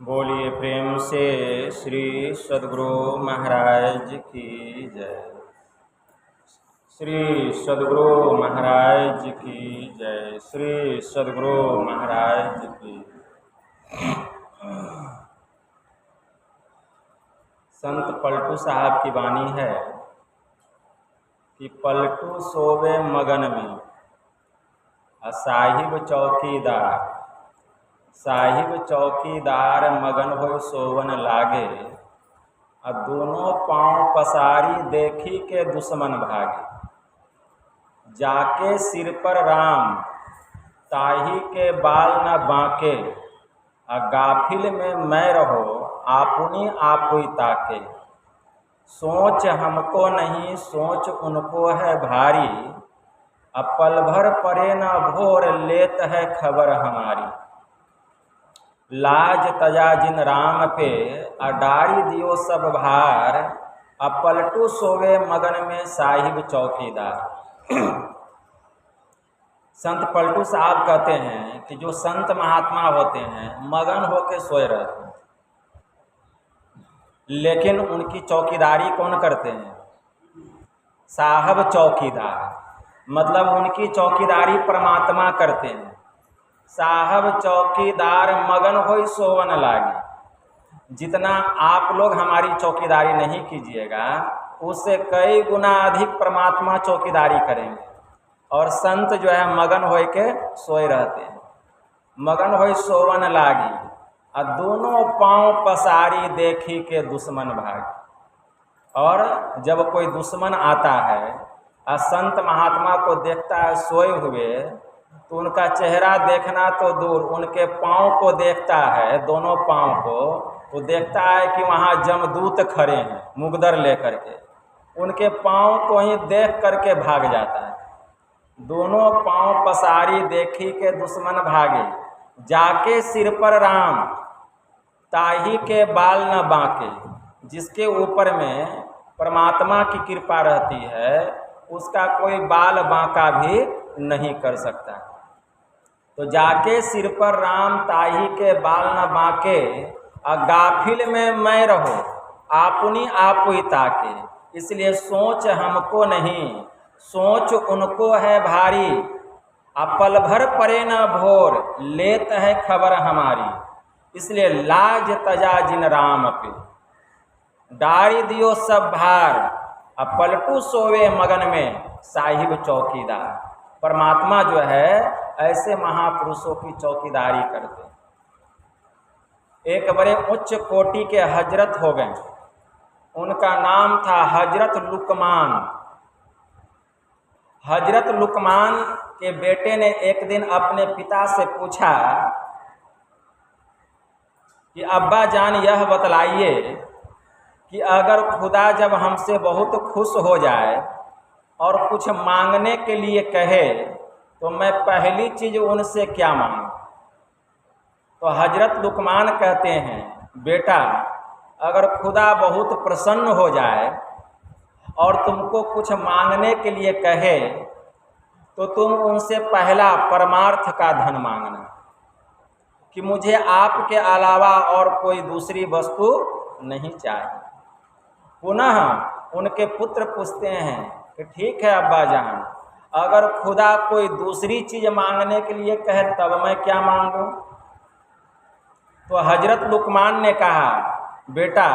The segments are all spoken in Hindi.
बोलिए प्रेम से श्री सद्गुरु महाराज की जय। श्री सद्गुरु महाराज की जय। श्री सद्गुरु महाराज की। संत पलटू साहब की वाणी है कि पलटू सोवे मगन में साहिब चौकीदार, साहिब चौकीदार मगन हो सोवन लागे, दोनों पांव पसारी देखी के दुश्मन भागे। जाके सिर पर राम ताही के बाल न बांके, गाफिल में मैं रहो आपुनी आपुई ताके। सोच हमको नहीं सोच उनको है भारी, पल भर परे न भोर लेत है खबर हमारी। लाज तजा जिन राम पे डारी दियो सब भार, पलटू सोवे मगन में साहिब चौकीदार। संत पलटू साहब कहते हैं कि जो संत महात्मा होते हैं मगन होके सोए रहते हैं, लेकिन उनकी चौकीदारी कौन करते हैं? साहब चौकीदार, मतलब उनकी चौकीदारी परमात्मा करते हैं। साहब चौकीदार मगन होई सोवन लागे। जितना आप लोग हमारी चौकीदारी नहीं कीजिएगा, उससे कई गुना अधिक परमात्मा चौकीदारी करेंगे। और संत जो है मगन होई के सोए रहते हैं। मगन होई सोवन लागी, दोनों पांव पसारी देखी के दुश्मन भागी। और जब कोई दुश्मन आता है संत महात्मा को देखता है सोए हुए, तो उनका चेहरा देखना तो दूर, उनके पाँव को देखता है, दोनों पाँव को, तो देखता है कि वहाँ जमदूत खड़े हैं मुगदर लेकर के। उनके पाँव को ही देख करके भाग जाता है। दोनों पाँव पसारी देखी के दुश्मन भागे, जाके सिर पर राम ताही के बाल न बांके। जिसके ऊपर में परमात्मा की कृपा रहती है उसका कोई बाल बांका भी नहीं कर सकता। तो जाके सिर पर राम ताही के बाल न बांके, गाफिल में मैं रहो आपुनी आपुई ताके। इसलिए सोच हमको नहीं सोच उनको है भारी, पल भर परे न भोर लेत है खबर हमारी। इसलिए लाज तजा जिन राम पे डारी दियो सब भार, पलटू सोवे मगन में साहिब चौकीदार। परमात्मा जो है ऐसे महापुरुषों की चौकीदारी करते हैं। एक बड़े उच्च कोटि के हजरत हो गए, उनका नाम था हजरत लुकमान। हजरत लुकमान के बेटे ने एक दिन अपने पिता से पूछा कि अब्बा जान यह बतलाइए कि अगर खुदा जब हमसे बहुत खुश हो जाए और कुछ मांगने के लिए कहे तो मैं पहली चीज़ उनसे क्या मांगूं? तो हजरत लुकमान कहते हैं, बेटा अगर खुदा बहुत प्रसन्न हो जाए और तुमको कुछ मांगने के लिए कहे तो तुम उनसे पहला परमार्थ का धन मांगना, कि मुझे आपके अलावा और कोई दूसरी वस्तु नहीं चाहिए। पुनः उनके पुत्र पूछते हैं कि ठीक है अब्बा जान, अगर खुदा कोई दूसरी चीज़ मांगने के लिए कहे तब मैं क्या मांगूं? तो हजरत लुकमान ने कहा, बेटा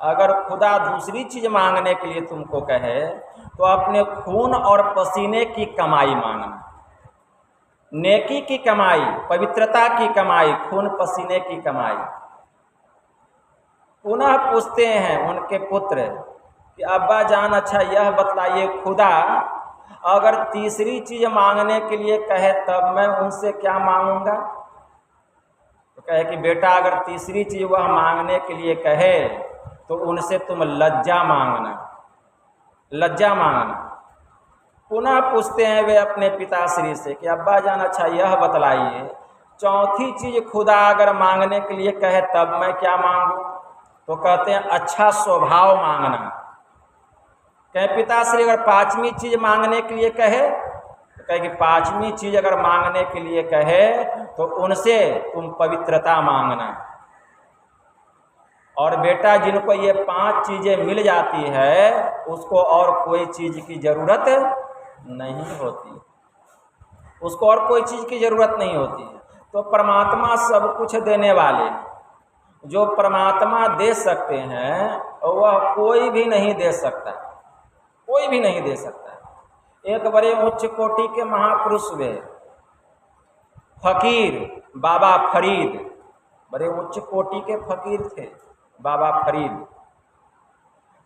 अगर खुदा दूसरी चीज़ मांगने के लिए तुमको कहे तो अपने खून और पसीने की कमाई मांगना। नेकी की कमाई, पवित्रता की कमाई, खून पसीने की कमाई। पुनः पूछते हैं उनके पुत्र कि अब्बा जान अच्छा यह बतलाइए, खुदा अगर तीसरी चीज़ मांगने के लिए कहे तब मैं उनसे क्या मांगूंगा? तो कहे कि बेटा अगर तीसरी चीज़ वह मांगने के लिए कहे तो उनसे तुम लज्जा मांगना, लज्जा मांगना। पुनः पूछते हैं वे अपने पिताश्री से कि अब्बा जान अच्छा यह बतलाइए, चौथी चीज़ खुदा अगर मांगने के लिए कहे तब मैं क्या मांगूं? तो कहते हैं अच्छा स्वभाव मांगना। कहे पिताश्री अगर पांचवी चीज़ मांगने के लिए कहे, तो कहे कि पांचवी चीज़ अगर मांगने के लिए कहे तो उनसे तुम पवित्रता मांगना। और बेटा जिनको ये 5 चीज़ें मिल जाती है उसको और कोई चीज़ की ज़रूरत नहीं होती, उसको और कोई चीज़ की ज़रूरत नहीं होती है। तो परमात्मा सब कुछ देने वाले, जो परमात्मा दे सकते हैं वह कोई भी नहीं दे सकता, कोई भी नहीं दे सकता। एक बड़े उच्च कोटि के महापुरुष हुए फकीर बाबा फरीद, बड़े उच्च कोटि के फकीर थे बाबा फरीद।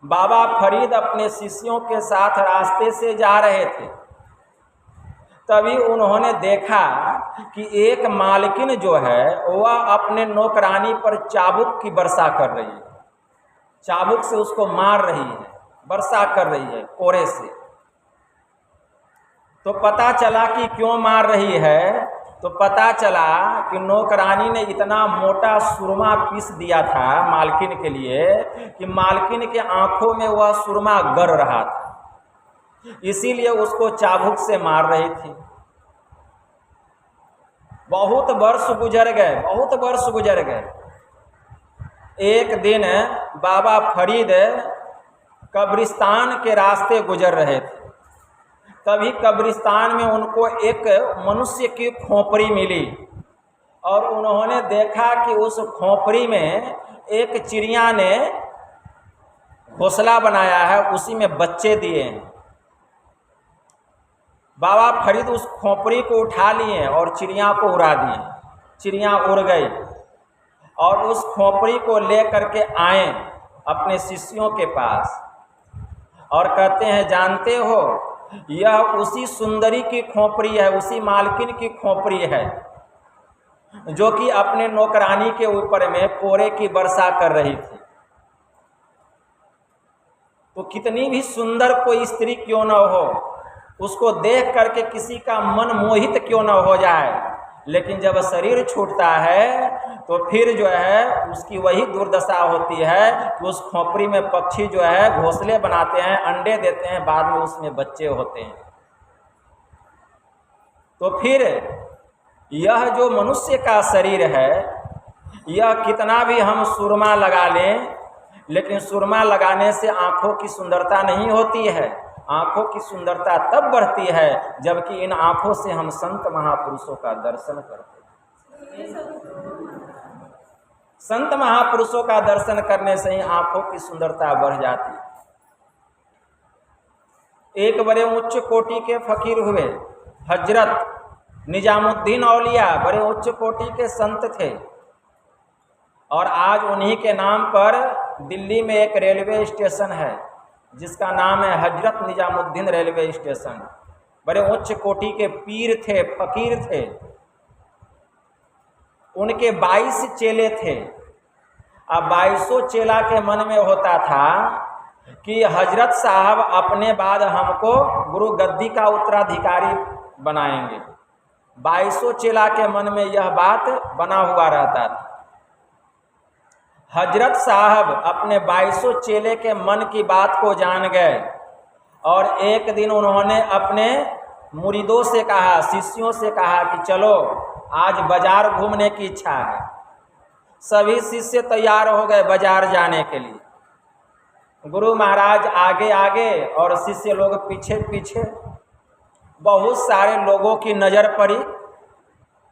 बाबा फरीद अपने शिष्यों के साथ रास्ते से जा रहे थे, तभी उन्होंने देखा कि एक मालकिन जो है वह अपने नौकरानी पर चाबुक की वर्षा कर रही है, चाबुक से उसको मार रही है, वर्षा कर रही है कोड़े से। तो पता चला कि क्यों मार रही है, तो पता चला कि नौकरानी ने इतना मोटा सुरमा पीस दिया था मालकिन के लिए कि मालकिन के आंखों में वह सुरमा गर रहा था, इसीलिए उसको चाबुक से मार रही थी। बहुत वर्ष गुजर गए, बहुत वर्ष गुजर गए। एक दिन बाबा फरीद कब्रिस्तान के रास्ते गुजर रहे थे, तभी कब्रिस्तान में उनको एक मनुष्य की खोपड़ी मिली और उन्होंने देखा कि उस खोपड़ी में एक चिड़िया ने घोंसला बनाया है, उसी में बच्चे दिए हैं। बाबा फरीद उस खोपड़ी को उठा लिए और चिड़िया को उड़ा दिए, चिड़िया उड़ गई और उस खोपड़ी को ले करके आए अपने शिष्यों के पास और कहते हैं, जानते हो यह उसी सुंदरी की खोपड़ी है, उसी मालकिन की खोपड़ी है जो कि अपने नौकरानी के ऊपर में कोड़े की वर्षा कर रही थी। तो कितनी भी सुंदर कोई स्त्री क्यों न हो, उसको देख करके किसी का मन मोहित क्यों न हो जाए, लेकिन जब शरीर छूटता है तो फिर जो है उसकी वही दुर्दशा होती है कि उस खोपड़ी में पक्षी जो है घोंसले बनाते हैं, अंडे देते हैं, बाद में उसमें बच्चे होते हैं। तो फिर यह जो मनुष्य का शरीर है, यह कितना भी हम सुरमा लगा लें, लेकिन सुरमा लगाने से आँखों की सुंदरता नहीं होती है। आँखों की सुंदरता तब बढ़ती है जबकि इन आँखों से हम संत महापुरुषों का दर्शन करते हैं। संत महापुरुषों का दर्शन करने से ही आँखों की सुंदरता बढ़ जाती है। एक बड़े उच्च कोटि के फकीर हुए हजरत निजामुद्दीन औलिया, बड़े उच्च कोटि के संत थे और आज उन्हीं के नाम पर दिल्ली में एक रेलवे स्टेशन है जिसका नाम है हजरत निजामुद्दीन रेलवे स्टेशन। बड़े उच्च कोटि के पीर थे, फकीर थे। उनके 22 चेले थे। अब 22 चेला के मन में होता था कि हजरत साहब अपने बाद हमको गुरु गद्दी का उत्तराधिकारी बनाएंगे। 22 चेला के मन में यह बात बना हुआ रहता था। हजरत साहब अपने 22 चेले के मन की बात को जान गए और एक दिन उन्होंने अपने मुरीदों से कहा, शिष्यों से कहा कि चलो आज बाजार घूमने की इच्छा है। सभी शिष्य तैयार हो गए बाजार जाने के लिए। गुरु महाराज आगे आगे और शिष्य लोग पीछे पीछे। बहुत सारे लोगों की नज़र पड़ी।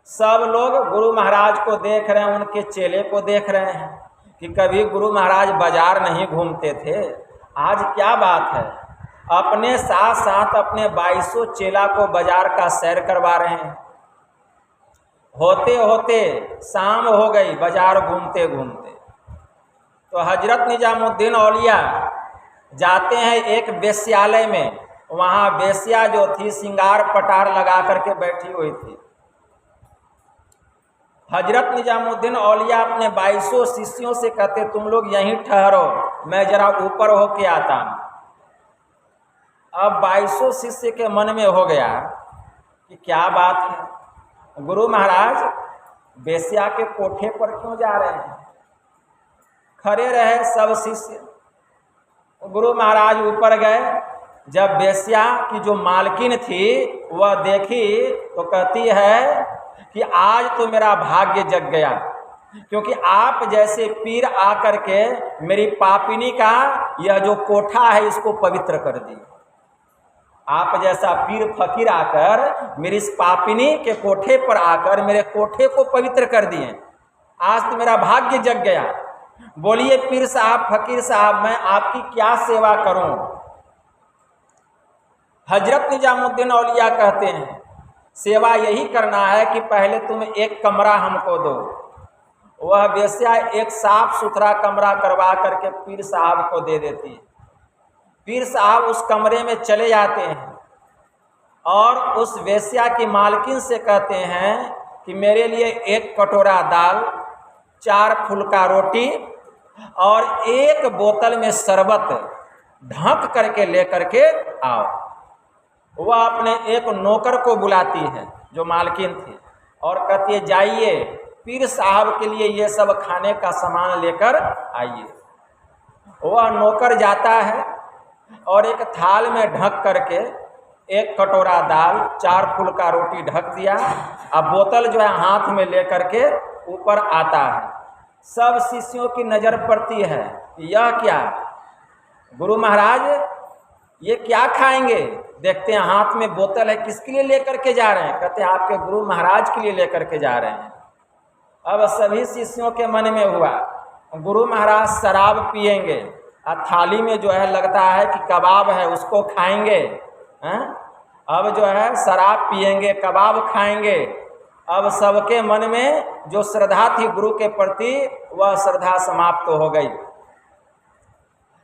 सब लोग गुरु महाराज को देख रहे हैं, उनके चेले को देख रहे हैं कि कभी गुरु महाराज बाजार नहीं घूमते थे, आज क्या बात है। अपने साथ साथ अपने 22 चेला को बाजार का सैर करवा रहे हैं। होते होते शाम हो गई बाजार घूमते घूमते। तो हजरत निजामुद्दीन औलिया जाते हैं एक वेश्यालय में। वहाँ वेश्या जो थी सिंगार पटार लगा करके बैठी हुई थी। हजरत निजामुद्दीन औलिया अपने 22 शिष्यों से कहते, तुम लोग यहीं ठहरो, मैं जरा ऊपर होके आता हूँ। अब 22 शिष्य के मन में हो गया कि क्या बात है, गुरु महाराज वेश्या के कोठे पर क्यों जा रहे हैं। खड़े रहे सब शिष्य। गुरु महाराज ऊपर गए। जब वेश्या की जो मालकिन थी वह देखी तो कहती है कि आज तो मेरा भाग्य जग गया। क्योंकि आप जैसे पीर आकर के मेरी पापिनी का यह जो कोठा है इसको पवित्र कर दी। आप जैसा पीर फकीर आकर मेरी इस पापिनी के कोठे पर आकर मेरे कोठे को पवित्र कर दिए। आज तो मेरा भाग्य जग गया। बोलिए पीर साहब, फकीर साहब, मैं आपकी क्या सेवा करूं? हजरत निजामुद्दीन औलिया कहते हैं सेवा यही करना है कि पहले तुम एक कमरा हमको दो। वह वेश्या एक साफ सुथरा कमरा करवा करके पीर साहब को दे देती है। पीर साहब उस कमरे में चले जाते हैं और उस वेश्या की मालकिन से कहते हैं कि मेरे लिए एक कटोरा दाल, 4 फुलका रोटी और 1 बोतल में शरबत ढक करके लेकर के आओ। वह अपने एक नौकर को बुलाती है जो मालकिन थी और कहती है जाइए पीर साहब के लिए ये सब खाने का सामान लेकर आइए। वह नौकर जाता है और एक थाल में ढक करके 1 कटोरा दाल, 4 फुलका रोटी ढक दिया, अब बोतल जो है हाथ में लेकर के ऊपर आता है। सब शिष्यों की नज़र पड़ती है, यह क्या गुरु महाराज ये क्या खाएंगे? देखते हैं हाथ में बोतल है, किसके लिए लेकर के जा रहे हैं? कहते हैं आपके गुरु महाराज के लिए लेकर के जा रहे हैं। अब सभी शिष्यों के मन में हुआ गुरु महाराज शराब पिएंगे और थाली में जो है लगता है कि कबाब है उसको खाएंगे। अब जो है शराब पिएंगे, कबाब खाएंगे। अब सबके मन में जो श्रद्धा थी गुरु के प्रति वह श्रद्धा समाप्त हो गई।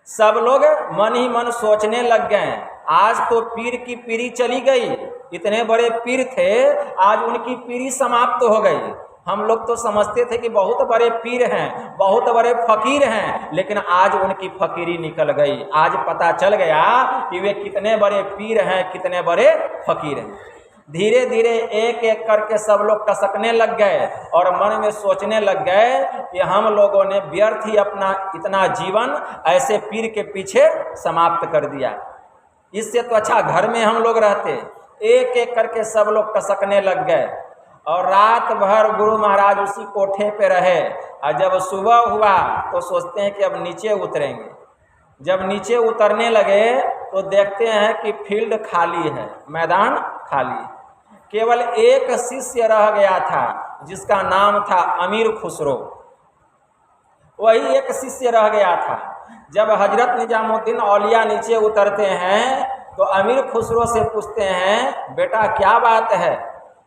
सब लोग मन ही मन सोचने लग गए आज तो पीर की पीरी चली गई। इतने बड़े पीर थे, आज उनकी पीरी समाप्त हो गई। हम लोग तो समझते थे कि बहुत बड़े पीर हैं, बहुत बड़े फकीर हैं, लेकिन आज उनकी फकीरी निकल गई। आज पता चल गया कि वे कितने बड़े पीर हैं, कितने बड़े फकीर हैं। धीरे धीरे एक एक करके सब लोग टसकने लग गए और मन में सोचने लग गए कि हम लोगों ने व्यर्थ ही अपना इतना जीवन ऐसे पीर के पीछे समाप्त कर दिया। इससे तो अच्छा घर में हम लोग रहते। एक एक करके सब लोग टसकने लग गए और रात भर गुरु महाराज उसी कोठे पे रहे। और जब सुबह हुआ तो सोचते हैं कि अब नीचे उतरेंगे। जब नीचे उतरने लगे तो देखते हैं कि फील्ड खाली है, मैदान खाली। केवल एक शिष्य रह गया था जिसका नाम था अमीर खुसरो। वही एक शिष्य रह गया था। जब हजरत निजामुद्दीन औलिया नीचे उतरते हैं तो अमीर खुसरो से पूछते हैं बेटा क्या बात है,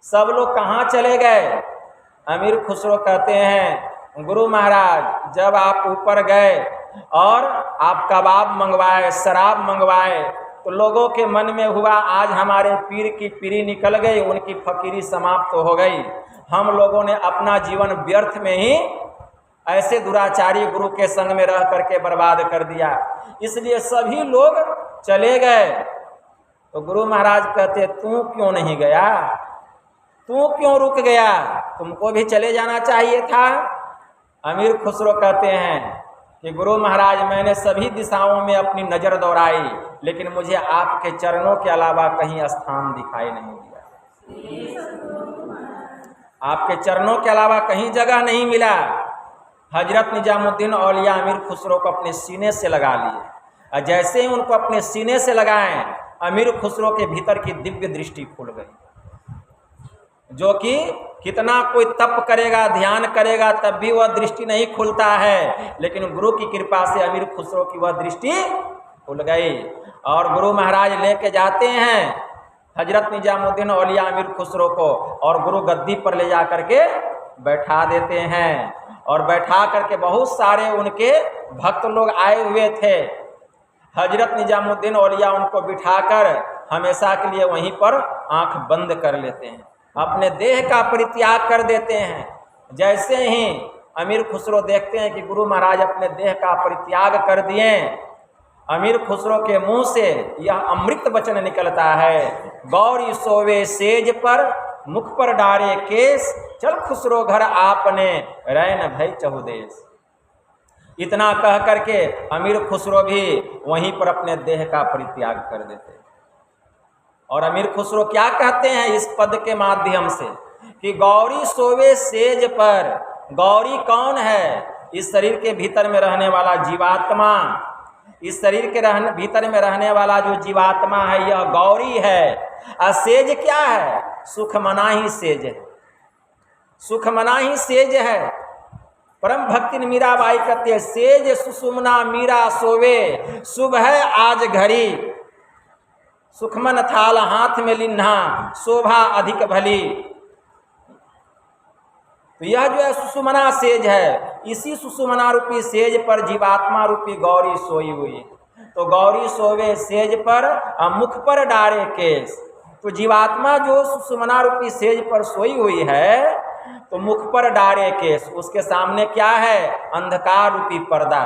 सब लोग कहाँ चले गए? अमीर खुसरो कहते हैं गुरु महाराज जब आप ऊपर गए और आप कबाब मंगवाए, शराब मंगवाए तो लोगों के मन में हुआ आज हमारे पीर की पीरी निकल गई, उनकी फकीरी समाप्त हो गई। हम लोगों ने अपना जीवन व्यर्थ में ही ऐसे दुराचारी गुरु के संग में रह करके बर्बाद कर दिया, इसलिए सभी लोग चले गए। तो गुरु महाराज कहते तू क्यों नहीं गया, तू क्यों रुक गया, तुमको भी चले जाना चाहिए था। अमीर खुसरो कहते हैं कि गुरु महाराज मैंने सभी दिशाओं में अपनी नज़र दौड़ाई लेकिन मुझे आपके चरणों के अलावा कहीं स्थान दिखाई नहीं दिया। आपके चरणों के अलावा कहीं जगह नहीं मिला। हजरत निजामुद्दीन औलिया अमीर खुसरो को अपने सीने से लगा लिए और जैसे ही उनको अपने सीने से लगाएं अमीर खुसरो के भीतर की दिव्य दृष्टि खुल गई। जो कि कितना कोई तप करेगा, ध्यान करेगा तब भी वह दृष्टि नहीं खुलता है, लेकिन गुरु की कृपा से अमीर खुसरो की वह दृष्टि खुल गई। और गुरु महाराज लेके जाते हैं हजरत निजामुद्दीन औलिया अमीर खुसरो को और गुरु गद्दी पर ले जा करके बैठा देते हैं। और बैठा करके बहुत सारे उनके भक्त लोग आए हुए थे। हजरत निजामुद्दीन औलिया उनको बिठाकर हमेशा के लिए वहीं पर आंख बंद कर लेते हैं, अपने देह का परित्याग कर देते हैं। जैसे ही अमीर खुसरो देखते हैं कि गुरु महाराज अपने देह का परित्याग कर दिए, अमीर खुसरो के मुंह से यह अमृत वचन निकलता है, गौरी सोवे सेज पर मुख पर डारे केस, चल खुसरो घर आपने रैन भई चहुदेश। इतना कह करके अमीर खुसरो भी वहीं पर अपने देह का परित्याग कर देते। और अमीर खुसरो क्या कहते हैं इस पद के माध्यम से कि गौरी सोवे सेज पर गौरी कौन है? इस शरीर के भीतर में रहने वाला जीवात्मा। इस शरीर के भीतर में रहने वाला जो जीवात्मा है यह गौरी है। सेज क्या है? सुख मना ही सेज है। सुख मना ही सेज है। परम भक्ति मीराबाई कहती है, सेज सुषुम्ना मीरा सोवे, शुभ है आज घड़ी, सुखमन थाल हाथ में लिन्हा, शोभा अधिक भली। तो यह जो है सुषुम्ना सेज है, इसी सुषुम्ना रूपी सेज पर जीवात्मा रूपी गौरी सोई हुई है। तो गौरी सोवे सेज पर मुख पर डारे केस। तो जीवात्मा जो सुषुम्ना रूपी सेज पर सोई हुई है तो मुख पर डारे केस, उसके सामने क्या है? अंधकार रूपी पर्दा।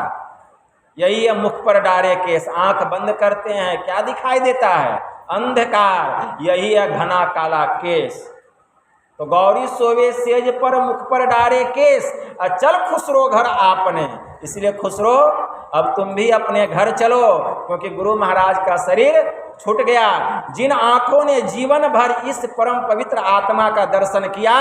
यही है मुख पर डारे केस। आंख बंद करते हैं, क्या दिखाई देता है? अंधकार। यही है घना काला केस। तो गौरी सोवे सेज पर मुख पर डारे केस, चल खुसरो घर आपने। इसलिए खुसरो, अब तुम भी अपने घर चलो, क्योंकि गुरु महाराज का शरीर छूट गया। जिन आंखों ने जीवन भर इस परम पवित्र आत्मा का दर्शन किया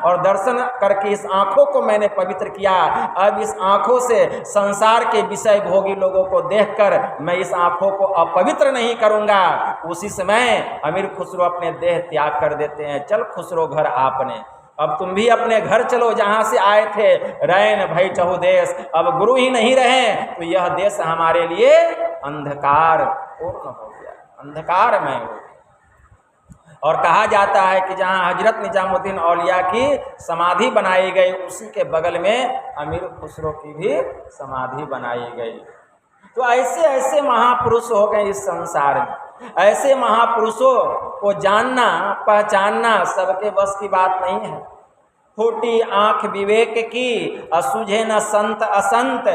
और दर्शन करके इस आंखों को मैंने पवित्र किया, अब इस आंखों से संसार के विषय भोगी लोगों को देखकर मैं इस आंखों को अपवित्र नहीं करूंगा। उसी समय अमीर खुसरो अपने देह त्याग कर देते हैं। चल खुसरो घर आपने, अब तुम भी अपने घर चलो जहाँ से आए थे। रैन भई चहु देश, अब गुरु ही नहीं रहे तो यह देश हमारे लिए अंधकार पूर्ण हो गया, अंधकार में हो गया। और कहा जाता है कि जहाँ हजरत निजामुद्दीन औलिया की समाधि बनाई गई, उसी के बगल में अमीर खुसरो की भी समाधि बनाई गई। तो ऐसे ऐसे महापुरुष हो गए इस संसार में। ऐसे महापुरुषों को जानना पहचानना सबके बस की बात नहीं है। फूटी आंख विवेक की, सूझे न संत असंत,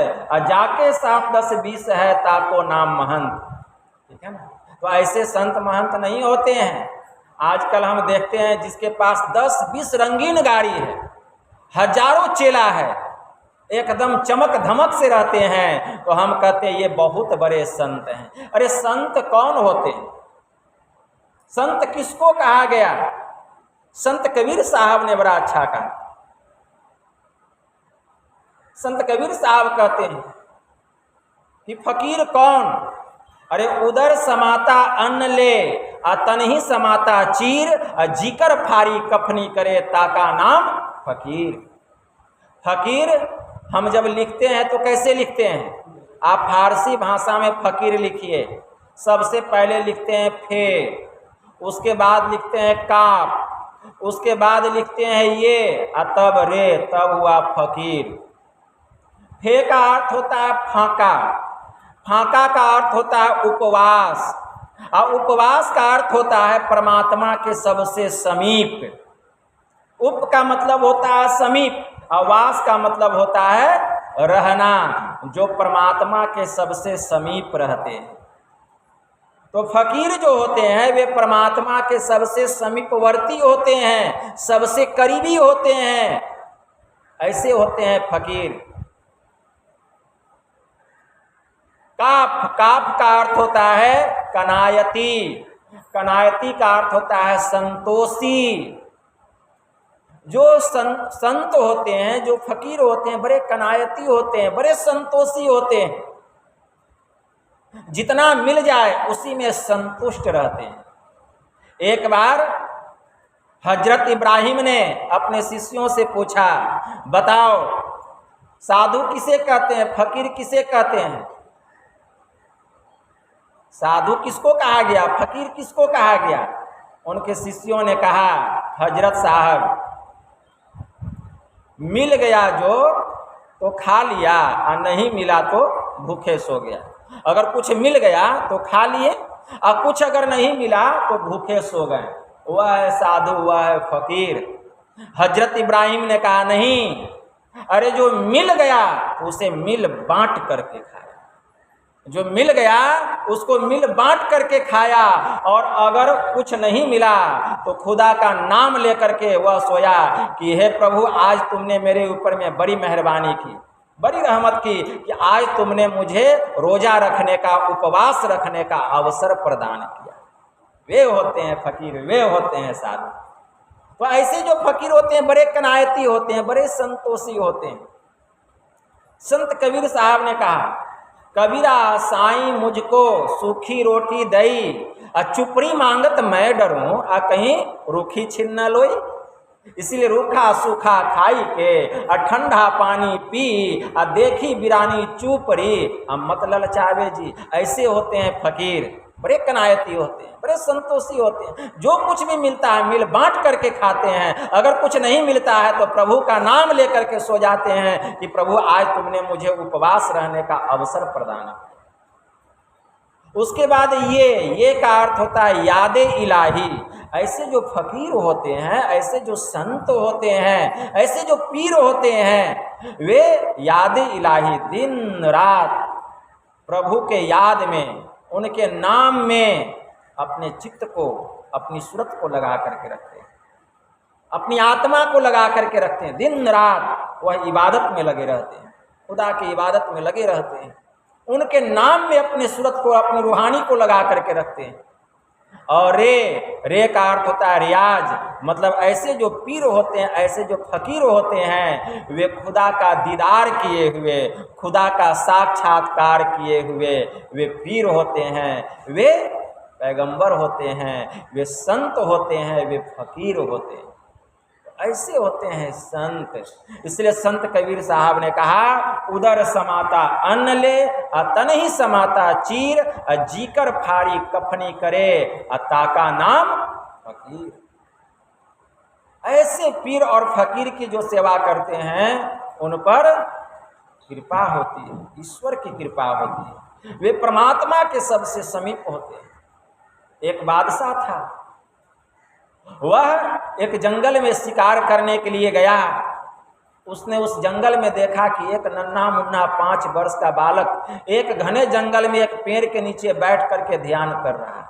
जाके 7-10-20 है ताको नाम महंत। ठीक है ना? तो ऐसे संत महंत नहीं होते हैं। आजकल हम देखते हैं जिसके पास 10-20 रंगीन गाड़ी है, हजारों चेला है, एकदम चमक धमक से रहते हैं, तो हम कहते हैं ये बहुत बड़े संत हैं। अरे संत कौन होते हैं? संत किसको कहा गया? संत कबीर साहब ने बड़ा अच्छा कहा। संत कबीर साहब कहते हैं कि फकीर कौन? अरे उदर समाता अन्न ले, तन ही समाता चीर, जीकर फारी कफनी करे ताका नाम फकीर। फकीर हम जब लिखते हैं तो कैसे लिखते हैं? आप फारसी भाषा में फकीर लिखिए। सबसे पहले लिखते हैं फे, उसके बाद लिखते हैं काफ, उसके बाद लिखते हैं ये, तब रे, तब हुआ फकीर। फे का अर्थ होता है फाका, फाका का अर्थ होता है उपवास, और उपवास का अर्थ होता है परमात्मा के सबसे समीप। उप का मतलब होता है समीप, वास का मतलब होता है रहना, जो परमात्मा के सबसे समीप रहते हैं। तो फकीर जो होते हैं वे परमात्मा के सबसे समीपवर्ती होते हैं, सबसे करीबी होते हैं। ऐसे होते हैं फकीर। काफ, काफ का अर्थ होता है कनायती, कनायती का अर्थ होता है संतोषी। जो संत होते हैं, जो फकीर होते हैं, बड़े कनायती होते हैं, बड़े संतोषी होते हैं। जितना मिल जाए उसी में संतुष्ट रहते हैं। एक बार हजरत इब्राहिम ने अपने शिष्यों से पूछा, बताओ साधु किसे कहते हैं, फकीर किसे कहते हैं? साधु किसको कहा गया, फकीर किसको कहा गया? उनके शिष्यों ने कहा, हजरत साहब मिल गया जो तो खा लिया, और नहीं मिला तो भूखे सो गया। अगर कुछ मिल गया तो खा लिए, और कुछ अगर नहीं मिला तो भूखे सो गए। वह है साधु, वह है फकीर। हजरत इब्राहिम ने कहा नहीं, अरे जो मिल गया उसे मिल बांट करके खाया, जो मिल गया उसको मिल बांट करके खाया, और अगर कुछ नहीं मिला तो खुदा का नाम लेकर के वह सोया कि हे प्रभु आज तुमने मेरे ऊपर में बड़ी मेहरबानी की, बड़ी रहमत की कि आज तुमने मुझे रोजा रखने का, उपवास रखने का अवसर प्रदान किया। वे होते हैं फकीर, वे होते हैं साधु। तो ऐसे जो फकीर होते हैं बड़े कनायती होते हैं, बड़े संतोषी होते हैं। संत कबीर साहब ने कहा, कबीरा साईं मुझको सूखी रोटी दई, चुपड़ी मांगत मैं डरूं, कहीं रूखी छिन न लोई। इसलिए रूखा सूखा खाई के ठंडा पानी पी, देखी बिरानी चुपड़ी मत ललचावे जी। ऐसे होते हैं फकीर, बड़े कनायती होते हैं, बड़े संतोषी होते हैं। जो कुछ भी मिलता है मिल बांट करके खाते हैं। अगर कुछ नहीं मिलता है तो प्रभु का नाम लेकर के सो जाते हैं कि प्रभु आज तुमने मुझे उपवास रहने का अवसर प्रदान किया। उसके बाद ये का अर्थ होता है याद इलाही। ऐसे जो फकीर होते हैं, ऐसे जो संत होते हैं, ऐसे जो पीर होते हैं, वे याद इलाही दिन रात प्रभु के याद में, उनके नाम में अपने चित्त को, अपनी सूरत को लगा करके रखते हैं, अपनी आत्मा को लगा करके रखते हैं। दिन रात वह इबादत में लगे रहते हैं, खुदा की इबादत में लगे रहते हैं। उनके नाम में अपने सूरत को, अपनी रूहानी को लगा करके रखते हैं। और रे का अर्थ होता है रियाज। मतलब ऐसे जो पीर होते हैं, ऐसे जो फकीर होते हैं, वे खुदा का दीदार किए हुए, खुदा का साक्षात्कार किए हुए वे पीर होते हैं, वे पैगंबर होते हैं, वे संत होते हैं, वे फकीर होते हैं। ऐसे होते हैं संत। इसलिए संत कबीर साहब ने कहा, उदर समाता अन्न ले, तन ही समाता चीर, जीकर फाड़ी कफनी करे, ताका नाम फकीर। ऐसे पीर और फकीर की जो सेवा करते हैं उन पर कृपा होती है, ईश्वर की कृपा होती है। वे परमात्मा के सबसे समीप होते हैं। एक बादशाह था, वह एक जंगल में शिकार करने के लिए गया। उसने उस जंगल में देखा कि एक नन्हा मुन्ना 5 वर्ष का बालक एक घने जंगल में एक पेड़ के नीचे बैठ करके ध्यान कर रहा है।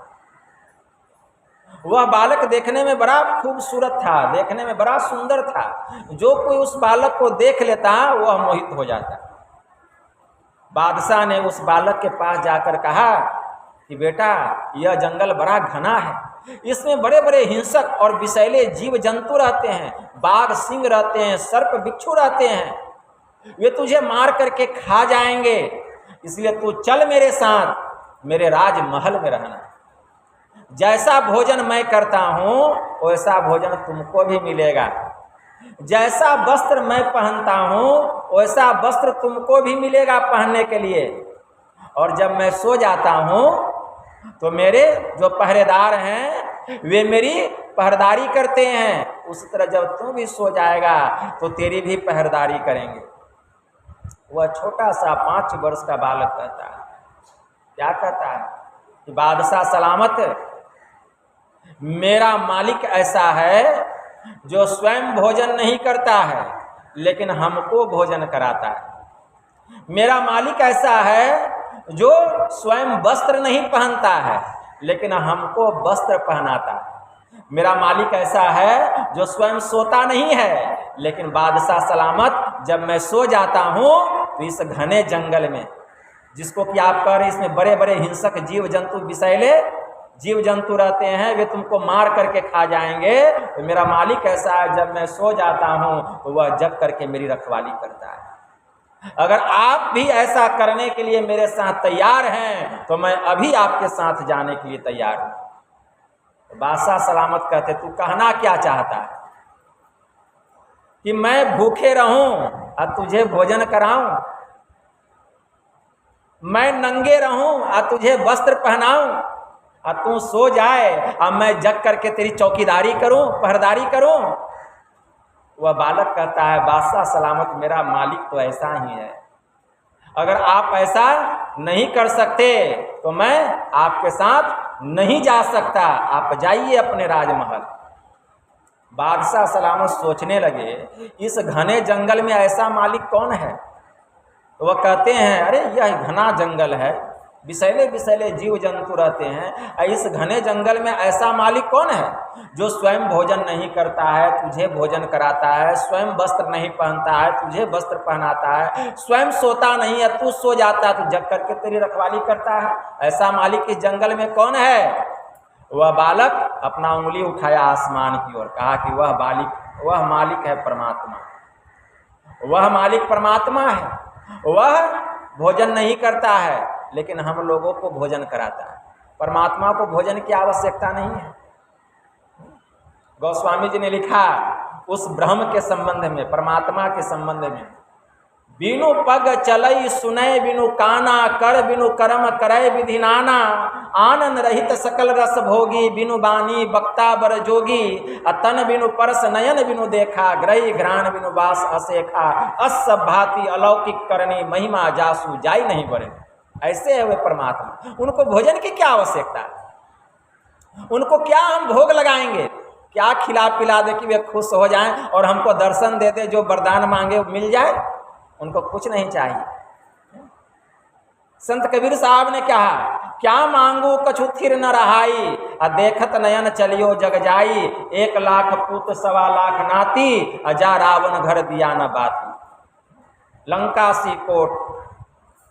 वह बालक देखने में बड़ा खूबसूरत था, देखने में बड़ा सुंदर था। जो कोई उस बालक को देख लेता वह मोहित हो जाता। बादशाह ने उस बालक के पास जाकर कहा कि बेटा, यह जंगल बड़ा घना है, इसमें बड़े बड़े हिंसक और विषैले जीव जंतु रहते हैं, बाघ सिंह रहते हैं, सर्प बिच्छू रहते हैं, वे तुझे मार करके खा जाएंगे। इसलिए तू चल मेरे साथ, मेरे राजमहल में रहना। जैसा भोजन मैं करता हूँ वैसा भोजन तुमको भी मिलेगा, जैसा वस्त्र मैं पहनता हूँ वैसा वस्त्र तुमको भी मिलेगा पहनने के लिए। और जब मैं सो जाता हूँ तो मेरे जो पहरेदार हैं वे मेरी पहरेदारी करते हैं। उसी तरह जब तू भी सो जाएगा तो तेरी भी पहरेदारी करेंगे। वह छोटा सा 5 वर्ष का बालक कहता है, क्या कहता है कि बादशाह सलामत, मेरा मालिक ऐसा है जो स्वयं भोजन नहीं करता है लेकिन हमको भोजन कराता है। मेरा मालिक ऐसा है जो स्वयं वस्त्र नहीं पहनता है लेकिन हमको वस्त्र पहनाता है। मेरा मालिक ऐसा है जो स्वयं सोता नहीं है लेकिन बादशाह सलामत जब मैं सो जाता हूँ तो इस घने जंगल में, जिसको कि आप कह रहे इसमें बड़े बड़े हिंसक जीव जंतु विषैले जीव जंतु रहते हैं, वे तुमको मार करके खा जाएंगे, तो मेरा मालिक ऐसा है जब मैं सो जाता हूँ तो वह जग करके मेरी रखवाली करता है। अगर आप भी ऐसा करने के लिए मेरे साथ तैयार हैं तो मैं अभी आपके साथ जाने के लिए तैयार हूं। तो बादशाह सलामत कहते, तू कहना क्या चाहता है कि मैं भूखे रहूं और तुझे भोजन कराऊं, मैं नंगे रहूं और तुझे वस्त्र पहनाऊं, और तू सो जाए और मैं जग करके तेरी चौकीदारी करूं, पहरेदारी करूं? वह बालक कहता है, बादशाह सलामत, मेरा मालिक तो ऐसा ही है। अगर आप ऐसा नहीं कर सकते तो मैं आपके साथ नहीं जा सकता, आप जाइए अपने राजमहल। बादशाह सलामत सोचने लगे, इस घने जंगल में ऐसा मालिक कौन है? तो वह कहते हैं, अरे यह घना जंगल है, विषैले विषैले जीव जंतु रहते हैं, इस घने जंगल में ऐसा मालिक कौन है जो स्वयं भोजन नहीं करता है, तुझे भोजन कराता है, स्वयं वस्त्र नहीं पहनता है, तुझे वस्त्र पहनाता है, स्वयं सोता नहीं है, तू सो जाता है तो जग करके तेरी रखवाली करता है? ऐसा मालिक इस जंगल में कौन है? वह बालक अपना उंगली उठाया आसमान की ओर, कहा कि वह मालिक है परमात्मा, वह मालिक परमात्मा है। वह भोजन नहीं करता है लेकिन हम लोगों को भोजन कराता है। परमात्मा को भोजन की आवश्यकता नहीं है। गोस्वामी जी ने लिखा उस ब्रह्म के संबंध में, परमात्मा के संबंध में, बिनु पग चलई सुनय बिनु काना, कर बिनु कर्म करय विधि नाना, आनंद रहित सकल रस भोगी, बिनु बानी बक्ता बर जोगी, अतन बिनु परस नयन बिनु देखा, ग्रही घ्राण बिनु बास असेखा, अस भांति अलौकिक करनी, महिमा जासु जाई नहीं बरे। ऐसे है वे परमात्मा। उनको भोजन की क्या आवश्यकता है? उनको क्या हम भोग लगाएंगे, क्या खिला पिला दे कि वे खुश हो जाएं और हमको दर्शन दे दे, जो वरदान मांगे मिल जाए? उनको कुछ नहीं चाहिए। संत कबीर साहब ने कहा, क्या मांगू कछु थिर न रहाई, देखत नयन चलियो जग जाई, 1 लाख पूत 1.25 लाख नाती, जा रावण घर दिया न बाती। लंका सी कोट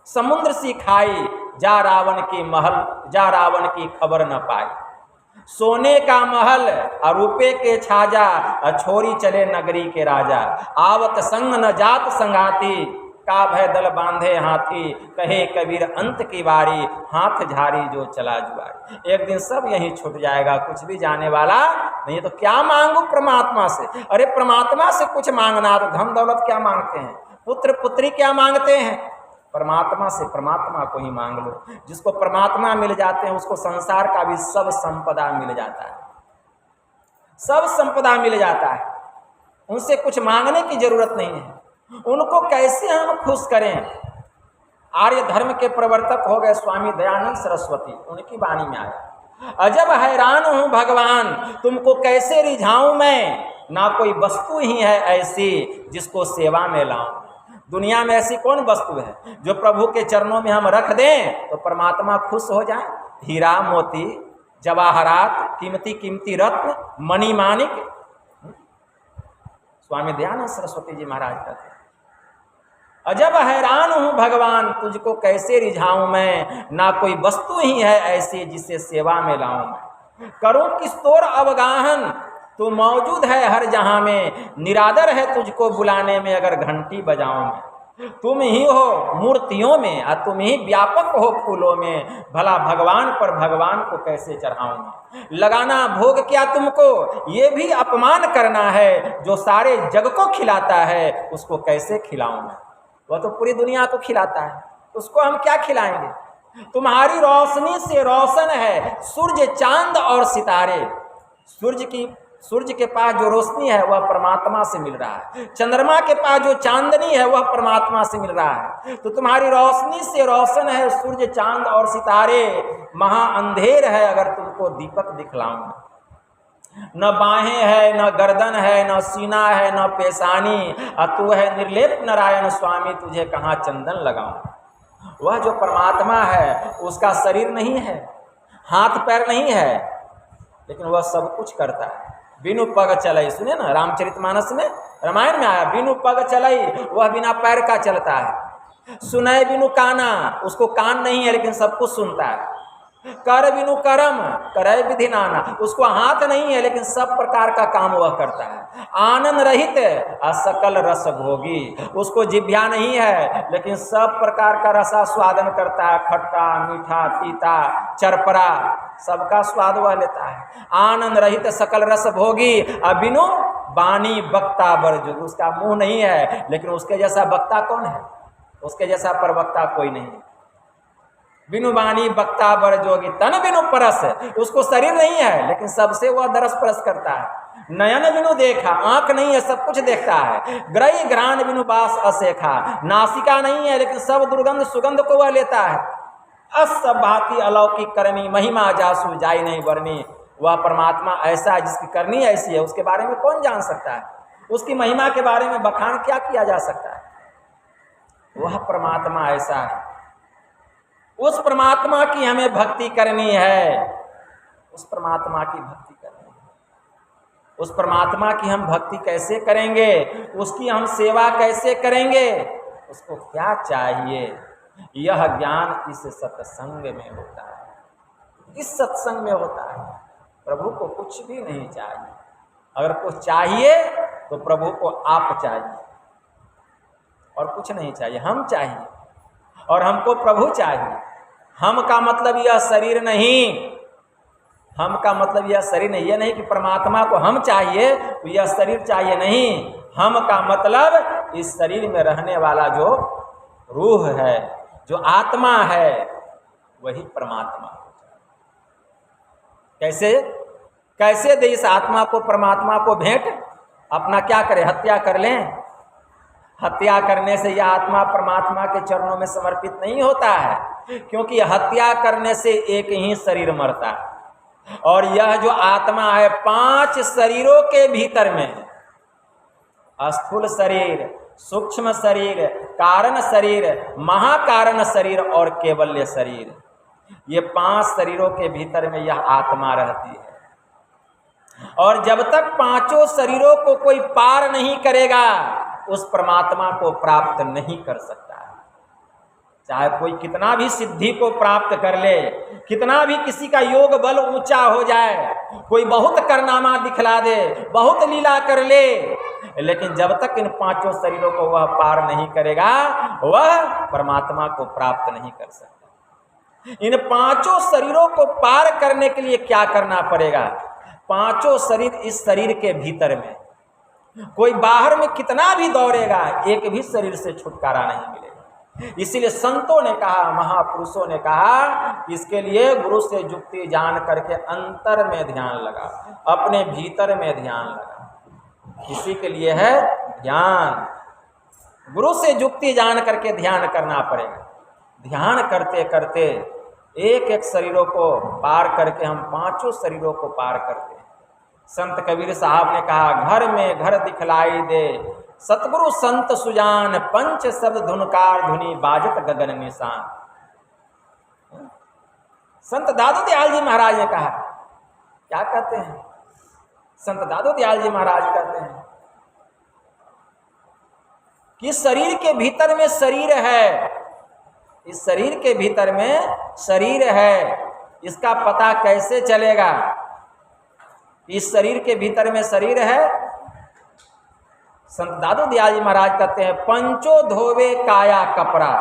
समुद्र सी खाई, जा रावण की महल, जा रावण की खबर न पाई। सोने का महल और रुपये के छाजा, छोरी चले नगरी के राजा, आवत संग न जात संगाती, का भय दल बांधे हाथी, कहे कबीर अंत की बारी, हाथ झारी जो चला जुआरी। एक दिन सब यहीं छूट जाएगा, कुछ भी जाने वाला नहीं। तो क्या मांगू परमात्मा से? अरे परमात्मा से कुछ मांगना तो धन दौलत क्या मांगते हैं, पुत्र पुत्री क्या मांगते हैं? परमात्मा से परमात्मा को ही मांग लो। जिसको परमात्मा मिल जाते हैं उसको संसार का भी सब संपदा मिल जाता है, सब संपदा मिल जाता है। उनसे कुछ मांगने की जरूरत नहीं है। उनको कैसे हम खुश करें? आर्य धर्म के प्रवर्तक हो गए स्वामी दयानंद सरस्वती, उनकी वाणी में आया, अजब हैरान हूं भगवान, तुमको कैसे रिझाऊं मैं, ना कोई वस्तु ही है ऐसी जिसको सेवा में लाऊं। दुनिया में ऐसी कौन वस्तु है जो प्रभु के चरणों में हम रख दें तो परमात्मा खुश हो जाए? हीरा मोती जवाहरात, कीमती कीमती रत्न, मणि माणिक। स्वामी दयानंद सरस्वती जी महाराज कहते हैं, अजब हैरान हूं भगवान, तुझको कैसे रिझाऊं मैं, ना कोई वस्तु ही है ऐसी जिसे सेवा में लाऊं मैं। करूं किस तोर अवगाहन, तू मौजूद है हर जहां में, निरादर है तुझको बुलाने में अगर घंटी बजाऊं मैं। तुम ही हो मूर्तियों में और तुम ही व्यापक हो फूलों में, भला भगवान पर भगवान को कैसे चढ़ाऊं मैं। लगाना भोग क्या तुमको, ये भी अपमान करना है, जो सारे जग को खिलाता है उसको कैसे खिलाऊं मैं। वह तो पूरी दुनिया को खिलाता है, उसको हम क्या खिलाएंगे। तुम्हारी रोशनी से रोशन है सूर्य चांद और सितारे। सूर्य के पास जो रोशनी है वह परमात्मा से मिल रहा है, चंद्रमा के पास जो चांदनी है वह परमात्मा से मिल रहा है। तो तुम्हारी रोशनी से रोशन है सूर्य चांद और सितारे, महा अंधेर है अगर तुमको दीपक दिखलाऊं। न बाहें है, न गर्दन है, न सीना है, न पेशानी, तू है निर्लेप नारायण स्वामी, तुझे कहाँ चंदन लगाऊं। वह जो परमात्मा है उसका शरीर नहीं है, हाथ पैर नहीं है, लेकिन वह सब कुछ करता है। बिनु पग चलई, सुने ना रामचरितमानस में, रामायण में आया, बिनु पग चलई, वह बिना पैर का चलता है। सुनय बिनु काना, उसको कान नहीं है लेकिन सब कुछ सुनता है। कर बिनु करम करय विधि नाना, उसको हाथ नहीं है लेकिन सब प्रकार का काम वह करता है। आनंद रहित असकल रस भोगी, उसको जिह्वा नहीं है लेकिन सब प्रकार का रसा स्वादन करता है, खट्टा मीठा तीता चरपरा सबका स्वाद वह लेता है। आनंद रहित सकल रस भोगी, बिनु बानी बक्ता बरजुग, उसका मुंह नहीं है लेकिन उसके जैसा बक्ता कौन है, उसके जैसा परवक्ता कोई नहीं। बिनु बानी बक्ता बर जोगी, तन बिनु परस, उसको शरीर नहीं है लेकिन सबसे वह दरस परस करता है। नयन बिनु देखा, आंख नहीं है सब कुछ देखता है। ग्रही घ्राण बिनु बास असेखा, नासिका नहीं है लेकिन सब दुर्गंध सुगंध को वह लेता है। अस भांति अलौकिक करनी, महिमा जासु जाई नहीं बरनी। वह परमात्मा ऐसा है जिसकी करनी ऐसी है, उसके बारे में कौन जान सकता है। उसकी महिमा के बारे में बखान क्या किया जा सकता है। वह परमात्मा ऐसा है, उस परमात्मा की हमें भक्ति करनी है, उस परमात्मा की भक्ति करनी है। उस परमात्मा की हम भक्ति कैसे करेंगे, उसकी हम सेवा कैसे करेंगे, उसको क्या चाहिए, यह ज्ञान इस सत्संग में होता है, इस सत्संग में होता है। प्रभु को कुछ भी नहीं चाहिए। अगर कुछ चाहिए तो प्रभु को आप चाहिए और कुछ नहीं चाहिए, हम चाहिए और हमको प्रभु चाहिए। हम का मतलब यह शरीर नहीं, हम का मतलब यह शरीर नहीं, यह नहीं कि परमात्मा को हम चाहिए तो यह शरीर चाहिए, नहीं। हम का मतलब इस शरीर में रहने वाला जो रूह है, जो आत्मा है, वही परमात्मा। कैसे कैसे दे इस आत्मा को परमात्मा को भेंट? अपना क्या करें, हत्या कर लें? हत्या करने से यह आत्मा परमात्मा के चरणों में समर्पित नहीं होता है, क्योंकि हत्या करने से एक ही शरीर मरता है। और यह जो आत्मा है 5 शरीरों के भीतर में, स्थूल शरीर, सूक्ष्म शरीर, कारण शरीर, महाकारण शरीर और केवल्य शरीर, ये 5 शरीरों के भीतर में यह आत्मा रहती है। और जब तक 5 शरीरों को कोई पार नहीं करेगा, उस परमात्मा को प्राप्त नहीं कर सकता है। चाहे कोई कितना भी सिद्धि को प्राप्त कर ले, कितना भी किसी का योग बल ऊंचा हो जाए, कोई बहुत कारनामा दिखला दे, बहुत लीला कर ले, लेकिन जब तक इन 5 शरीरों को वह पार नहीं करेगा, वह परमात्मा को प्राप्त नहीं कर सकता। इन 5 शरीरों को पार करने के लिए क्या करना पड़ेगा? 5 शरीर इस शरीर के भीतर में, कोई बाहर में कितना भी दौड़ेगा, एक भी शरीर से छुटकारा नहीं मिलेगा। इसीलिए संतों ने कहा, महापुरुषों ने कहा, इसके लिए गुरु से जुक्ति जान करके अंतर में ध्यान लगा, अपने भीतर में ध्यान लगा। इसी के लिए है ध्यान। गुरु से जुक्ति जान करके ध्यान करना पड़ेगा। ध्यान करते करते एक एक शरीरों को पार करके हम 5 शरीरों को पार करते हैं। संत कबीर साहब ने कहा, घर में घर दिखलाई दे सतगुरु संत सुजान, 5 शब्द धुनकार धुनी बाजत गगन निशान। संत दादू दयाल जी महाराज ने कहा, क्या कहते हैं? संत दादू दयाल जी महाराज कहते हैं कि शरीर के भीतर में शरीर है, इस शरीर के भीतर में शरीर है, इसका पता कैसे चलेगा? इस शरीर के भीतर में शरीर है। संत दादू दयाल जी महाराज कहते हैं, 5 धोवे काया कपड़ा,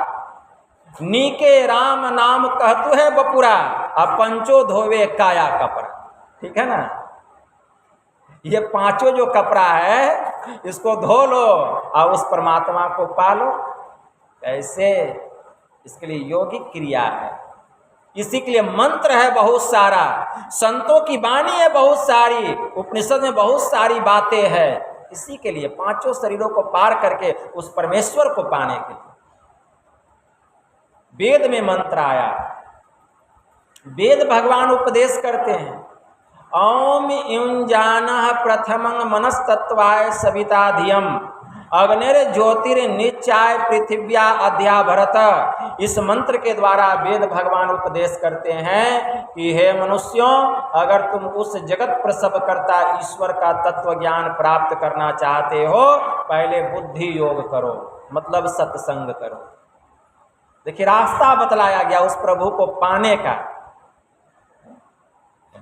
नीके राम नाम कहतु है बपुरा, अब 5 धोवे काया कपड़ा। ठीक है ना? ये 5 जो कपड़ा है, इसको धो लो और उस परमात्मा को पालो। कैसे? इसके लिए योगिक क्रिया है, इसी के लिए मंत्र है बहुत सारा, संतों की वाणी है बहुत सारी, उपनिषद में बहुत सारी बातें हैं। इसी के लिए 5 शरीरों को पार करके उस परमेश्वर को पाने के लिए वेद में मंत्र आया। वेद भगवान उपदेश करते हैं, ओम युंजानः प्रथमं मनस्तत्वाय सविता धियम अग्निर ज्योतिर्निचाय पृथिव्या अध्याभरत। इस मंत्र के द्वारा वेद भगवान उपदेश करते हैं कि हे मनुष्यों, अगर तुम उस जगत प्रसव करता ईश्वर का तत्व ज्ञान प्राप्त करना चाहते हो, पहले बुद्धि योग करो, मतलब सत्संग करो। देखिए, रास्ता बतलाया गया उस प्रभु को पाने का।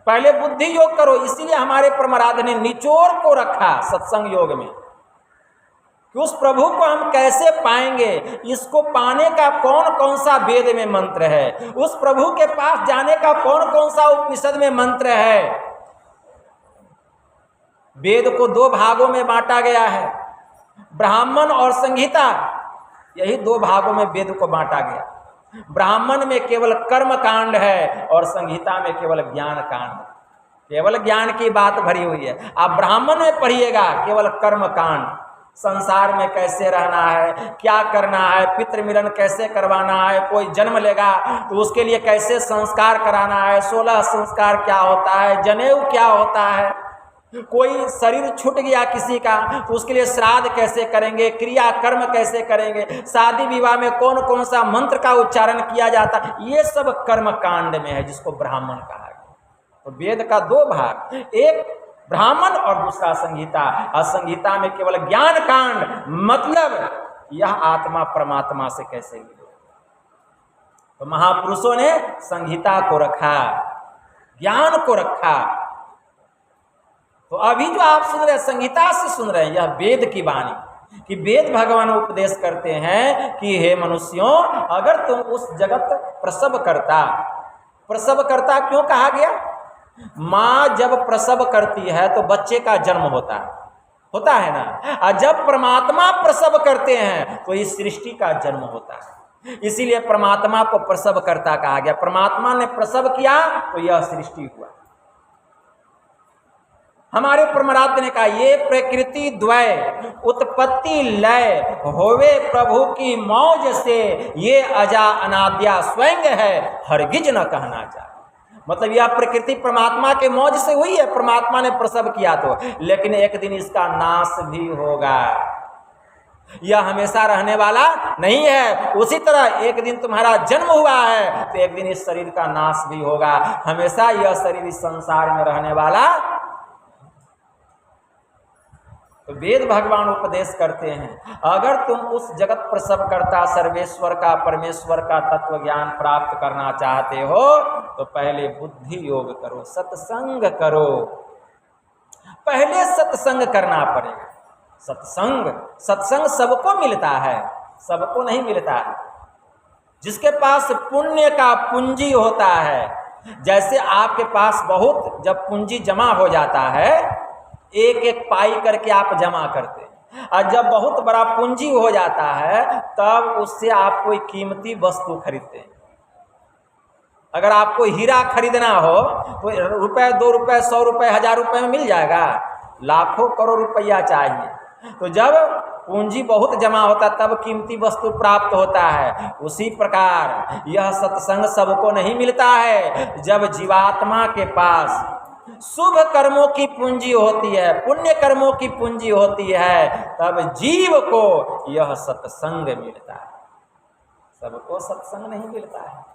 पहले बुद्धि योग करो। इसीलिए हमारे परमराध ने निचोड़ को रखा सत्संग योग में कि उस प्रभु को हम कैसे पाएंगे, इसको पाने का कौन कौन सा वेद में मंत्र है, उस प्रभु के पास जाने का कौन कौन सा उपनिषद में मंत्र है। वेद को 2 भागों में बांटा गया है, ब्राह्मण और संहिता। यही 2 भागों में वेद को बांटा गया। ब्राह्मण में केवल कर्म कांड है और संहिता में केवल ज्ञान कांड, केवल ज्ञान की बात भरी हुई है। आप ब्राह्मण में पढ़िएगा केवल कर्म कांड, संसार में कैसे रहना है, क्या करना है, पितृ मिलन कैसे करवाना है, कोई जन्म लेगा तो उसके लिए कैसे संस्कार कराना है, 16 संस्कार क्या होता है, जनेऊ क्या होता है, कोई शरीर छूट गया किसी का तो उसके लिए श्राद्ध कैसे करेंगे, क्रिया कर्म कैसे करेंगे, शादी विवाह में कौन कौन सा मंत्र का उच्चारण किया जाता है, ये सब कर्म कांड में है, जिसको ब्राह्मण कहा गया। तो वेद का 2 भाग, एक ब्राह्मण और दूसरा संहिता। और संहिता में केवल ज्ञान कांड, मतलब यह आत्मा परमात्मा से कैसे मिले। तो महापुरुषों ने संहिता को रखा, ज्ञान को रखा, तो अभी जो आप सुन रहे हैं संहिता से सुन रहे हैं, यह वेद की वाणी, कि वेद भगवान उपदेश करते हैं कि हे मनुष्यों, अगर तुम उस जगत प्रसव करता क्यों कहा गया? माँ जब प्रसव करती है तो बच्चे का जन्म होता है ना। और जब परमात्मा प्रसव करते हैं तो इस सृष्टि का जन्म होता है। इसीलिए परमात्मा को प्रसव करता कहा गया। परमात्मा ने प्रसव किया तो यह सृष्टि हुआ। हमारे परमाराध्य ने कहा, ये प्रकृति द्वय उत्पत्ति लय होवे प्रभु की मौज से, ये अजा अनाद्या स्वयं है, हरगिज न कहना चाहे। मतलब यह प्रकृति परमात्मा के मौज से हुई है, परमात्मा ने प्रसव किया तो, लेकिन एक दिन इसका नाश भी होगा। यह हमेशा रहने वाला नहीं है। उसी तरह एक दिन तुम्हारा जन्म हुआ है तो एक दिन इस शरीर का नाश भी होगा। हमेशा यह शरीर इस संसार में रहने वाला। तो वेद भगवान उपदेश करते हैं, अगर तुम उस जगत प्रसव करता सर्वेश्वर का, परमेश्वर का तत्व ज्ञान प्राप्त करना चाहते हो तो पहले बुद्धि योग करो, सत्संग करो। पहले सत्संग करना पड़ेगा। सत्संग सबको मिलता है, सबको नहीं मिलता है। जिसके पास पुण्य का पूंजी होता है, जैसे आपके पास बहुत जब पूंजी जमा हो जाता है, एक एक पाई करके आप जमा करते हैं, और जब बहुत बड़ा पूंजी हो जाता है तब उससे आप कोई कीमती वस्तु खरीदते हैं। अगर आपको हीरा खरीदना हो तो रुपए, 2 रुपए, 100 रुपए, 1000 रुपए में मिल जाएगा? लाखों करोड़ रुपया चाहिए। तो जब पूंजी बहुत जमा होता तब कीमती वस्तु प्राप्त होता है। उसी प्रकार यह सत्संग सबको नहीं मिलता है। जब जीवात्मा के पास शुभ कर्मों की पूंजी होती है, पुण्य कर्मों की पूंजी होती है, तब जीव को यह सत्संग मिलता है। सबको सत्संग नहीं मिलता है।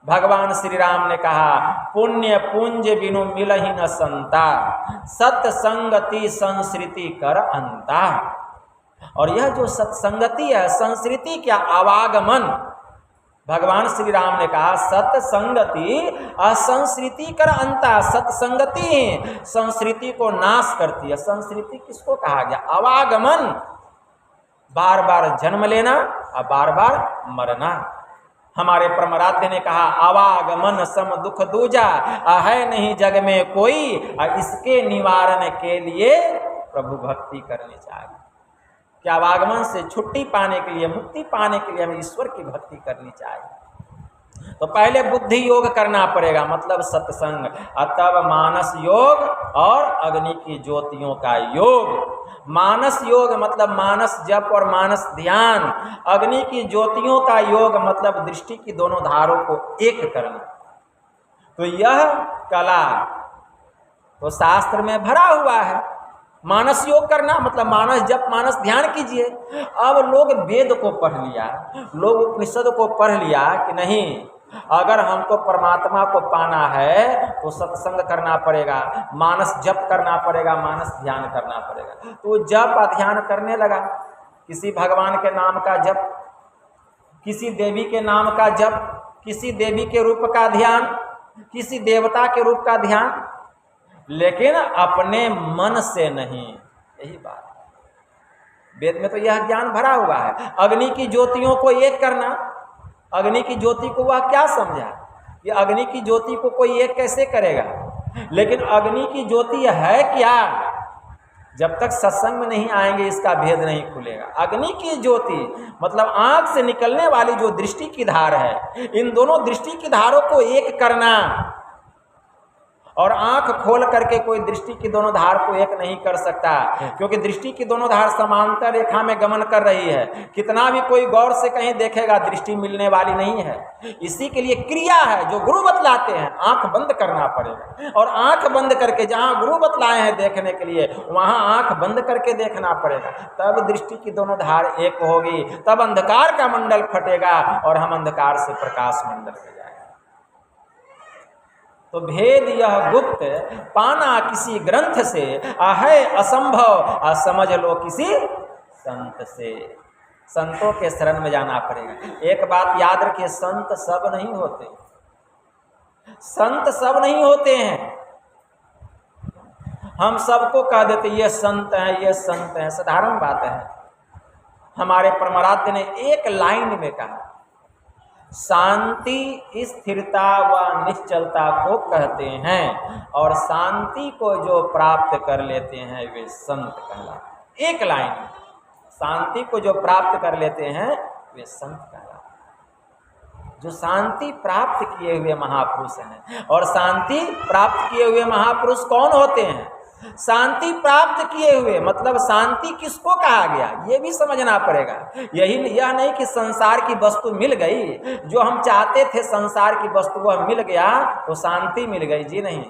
भगवान श्री राम ने कहा, पुण्य पुंज बिनु मिलहि न संता, सत्संगति संस्कृति कर अंता। और यह जो सत्संगति है, संस्कृति क्या? आवागमन। भगवान श्री राम ने कहा, सत्संगति असंस्कृति कर अंता। सत्संगति संस्कृति को नाश करती है। संस्कृति किसको कहा गया? आवागमन, बार बार जन्म लेना और बार बार मरना। हमारे परमाराध्य ने कहा, आवागमन सम दुख दूजा, है नहीं जग में कोई, इसके निवारण के लिए प्रभु भक्ति करनी चाहिए। कि आवागमन से छुट्टी पाने के लिए, मुक्ति पाने के लिए हमें ईश्वर की भक्ति करनी चाहिए। तो पहले बुद्धि योग करना पड़ेगा, मतलब सत्संग, तब मानस योग और अग्नि की ज्योतियों का योग। मानस योग मतलब मानस जप और मानस ध्यान। अग्नि की ज्योतियों का योग मतलब दृष्टि की दोनों धारों को एक करना। तो यह कला तो शास्त्र में भरा हुआ है। मानस योग करना मतलब मानस जप, मानस ध्यान कीजिए। अब लोग वेद को पढ़ लिया, लोग उपनिषद को पढ़ लिया कि नहीं, अगर हमको परमात्मा को पाना है तो सत्संग करना पड़ेगा, मानस जप करना पड़ेगा, मानस ध्यान करना पड़ेगा। तो जप ध्यान करने लगा, किसी भगवान के नाम का जप, किसी देवी के नाम का जप, किसी देवी के रूप का ध्यान, किसी देवता के रूप का ध्यान, लेकिन अपने मन से नहीं। यही बात वेद में तो यह ज्ञान भरा हुआ है। अग्नि की ज्योतियों को एक करना, अग्नि की ज्योति को वह क्या समझा कि अग्नि की ज्योति को कोई एक कैसे करेगा? लेकिन अग्नि की ज्योति है क्या? जब तक सत्संग में नहीं आएंगे इसका भेद नहीं खुलेगा। अग्नि की ज्योति मतलब आंख से निकलने वाली जो दृष्टि की धार है, इन दोनों दृष्टि की धारों को एक करना। और आंख खोल करके कोई दृष्टि की दोनों धार को एक नहीं कर सकता, क्योंकि दृष्टि की दोनों धार समांतर रेखा में गमन कर रही है। कितना भी कोई गौर से कहीं देखेगा, दृष्टि मिलने वाली नहीं है। इसी के लिए क्रिया है जो गुरु बतलाते हैं, आंख बंद करना पड़ेगा। और आंख बंद करके जहां गुरु बतलाए हैं देखने के लिए, वहां आंख बंद करके देखना पड़ेगा। तब दृष्टि की दोनों धार एक होगी, तब अंधकार का मंडल फटेगा और हम अंधकार से प्रकाश मंडल में जाएंगे। तो भेद यह गुप्त पाना किसी ग्रंथ से, है असंभव समझ लो किसी संत से। संतों के शरण में जाना पड़ेगा। एक बात याद रखिए, संत सब नहीं होते, संत सब नहीं होते हैं। हम सबको कह देते ये संत हैं, ये संत हैं, साधारण बात है। हमारे परमाराध्य ने एक लाइन में कहा, शांति स्थिरता व निश्चलता को कहते हैं और शांति को जो प्राप्त कर लेते हैं वे संत कहलाते। एक लाइन में, शांति को जो प्राप्त कर लेते हैं वे संत कहलाते। जो शांति प्राप्त किए हुए महापुरुष हैं। और शांति प्राप्त किए हुए महापुरुष कौन होते हैं? शांति प्राप्त किए हुए, मतलब शांति किसको कहा गया ये भी समझना पड़ेगा। यह नहीं कि संसार की वस्तु मिल गई, जो हम चाहते थे संसार की वस्तु वह मिल गया तो शांति मिल गई, जी नहीं।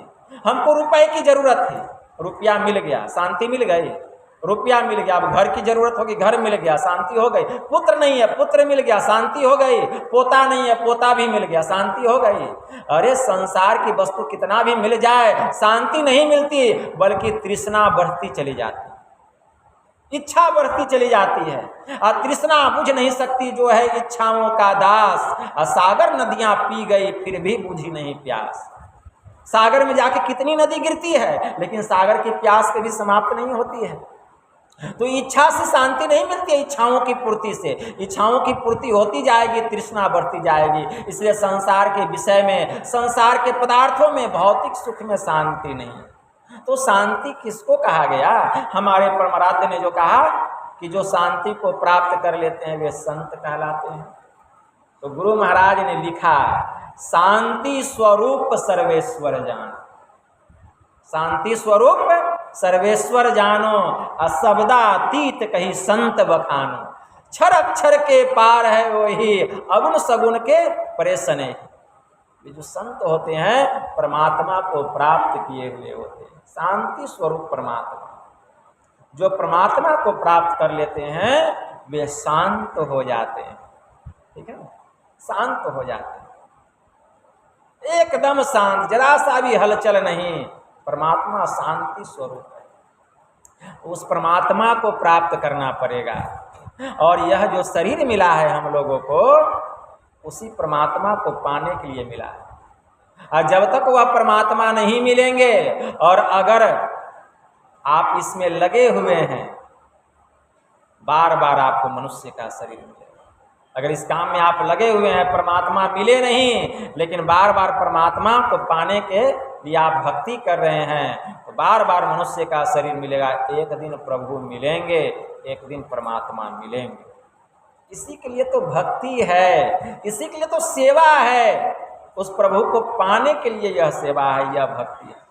हमको रुपए की जरूरत थी, रुपया मिल गया, शांति मिल गई। रुपया मिल गया, अब घर की जरूरत होगी, घर मिल गया, शांति हो गई। पुत्र नहीं है, पुत्र मिल गया, शांति हो गई। पोता नहीं है, पोता भी मिल गया, शांति हो गई। अरे संसार की वस्तु कितना भी मिल जाए शांति नहीं मिलती, बल्कि तृष्णा बढ़ती चली जाती, इच्छा बढ़ती चली जाती है। और तृष्णा बुझ नहीं सकती जो है इच्छाओं का दास। और सागर नदियां पी गई फिर भी बुझी नहीं प्यास। सागर में जाके कितनी नदी गिरती है, लेकिन सागर की प्यास कभी समाप्त नहीं होती है। तो इच्छा से शांति नहीं मिलती है, इच्छाओं की पूर्ति से। इच्छाओं की पूर्ति होती जाएगी, तृष्णा बढ़ती जाएगी। इसलिए संसार के विषय में, संसार के पदार्थों में, भौतिक सुख में शांति नहीं। तो शांति किसको कहा गया? हमारे परमाराध्य ने जो कहा कि जो शांति को प्राप्त कर लेते हैं वे संत कहलाते हैं। तो गुरु महाराज ने लिखा, शांति स्वरूप सर्वेश्वर जान। शांति स्वरूप सर्वेश्वर जानो, अशब्दातीत कही संत बखानो। क्षर अक्षर के पार है वही, अगुण सगुण के परेशने। ये जो संत होते हैं परमात्मा को प्राप्त किए हुए होते हैं। शांति स्वरूप परमात्मा, जो परमात्मा को प्राप्त कर लेते हैं वे शांत हो जाते हैं। ठीक है ना, शांत हो जाते हैं, एकदम शांत, जरा सा भी हलचल नहीं। परमात्मा शांति स्वरूप है, उस परमात्मा को प्राप्त करना पड़ेगा। और यह जो शरीर मिला है हम लोगों को, उसी परमात्मा को पाने के लिए मिला है। और जब तक वह परमात्मा नहीं मिलेंगे, और अगर आप इसमें लगे हुए हैं, बार बार आपको मनुष्य का शरीर मिलेगा। अगर इस काम में आप लगे हुए हैं, परमात्मा मिले नहीं, लेकिन बार बार परमात्मा को पाने के लिए आप भक्ति कर रहे हैं, तो बार बार मनुष्य का शरीर मिलेगा। एक दिन प्रभु मिलेंगे, एक दिन परमात्मा मिलेंगे। इसी के लिए तो भक्ति है, इसी के लिए तो सेवा है। उस प्रभु को पाने के लिए यह सेवा है, यह भक्ति है।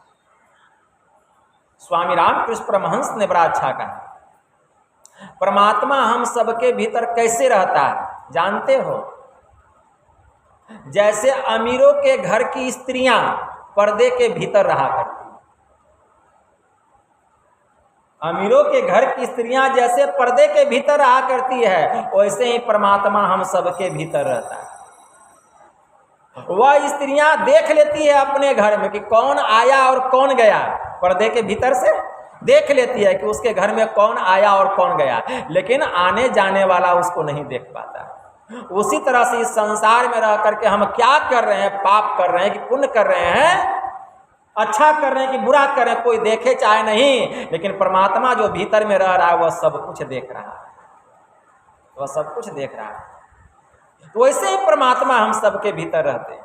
स्वामी रामकृष्ण परमहंस ने बड़ा अच्छा कहा, परमात्मा हम सबके भीतर कैसे रहता है जानते हो? जैसे अमीरों के घर की स्त्रियां पर्दे के भीतर रहा करती, अमीरों के घर की स्त्रियां जैसे पर्दे के भीतर रहा करती है, वैसे ही परमात्मा हम सबके भीतर रहता है। वह स्त्रियां देख लेती है अपने घर में कि कौन आया और कौन गया, पर्दे के भीतर से देख लेती है कि उसके घर में कौन आया और कौन गया, लेकिन आने जाने वाला उसको नहीं देख पाता। उसी तरह से इस संसार में रह करके हम क्या कर रहे हैं, पाप कर रहे हैं कि पुण्य कर रहे हैं, अच्छा कर रहे हैं कि बुरा कर रहे हैं, कोई देखे चाहे नहीं, लेकिन परमात्मा जो भीतर में रह रहा है वह सब कुछ देख रहा है, वह सब कुछ देख रहा है। तो वैसे ही परमात्मा हम सबके भीतर रहते हैं,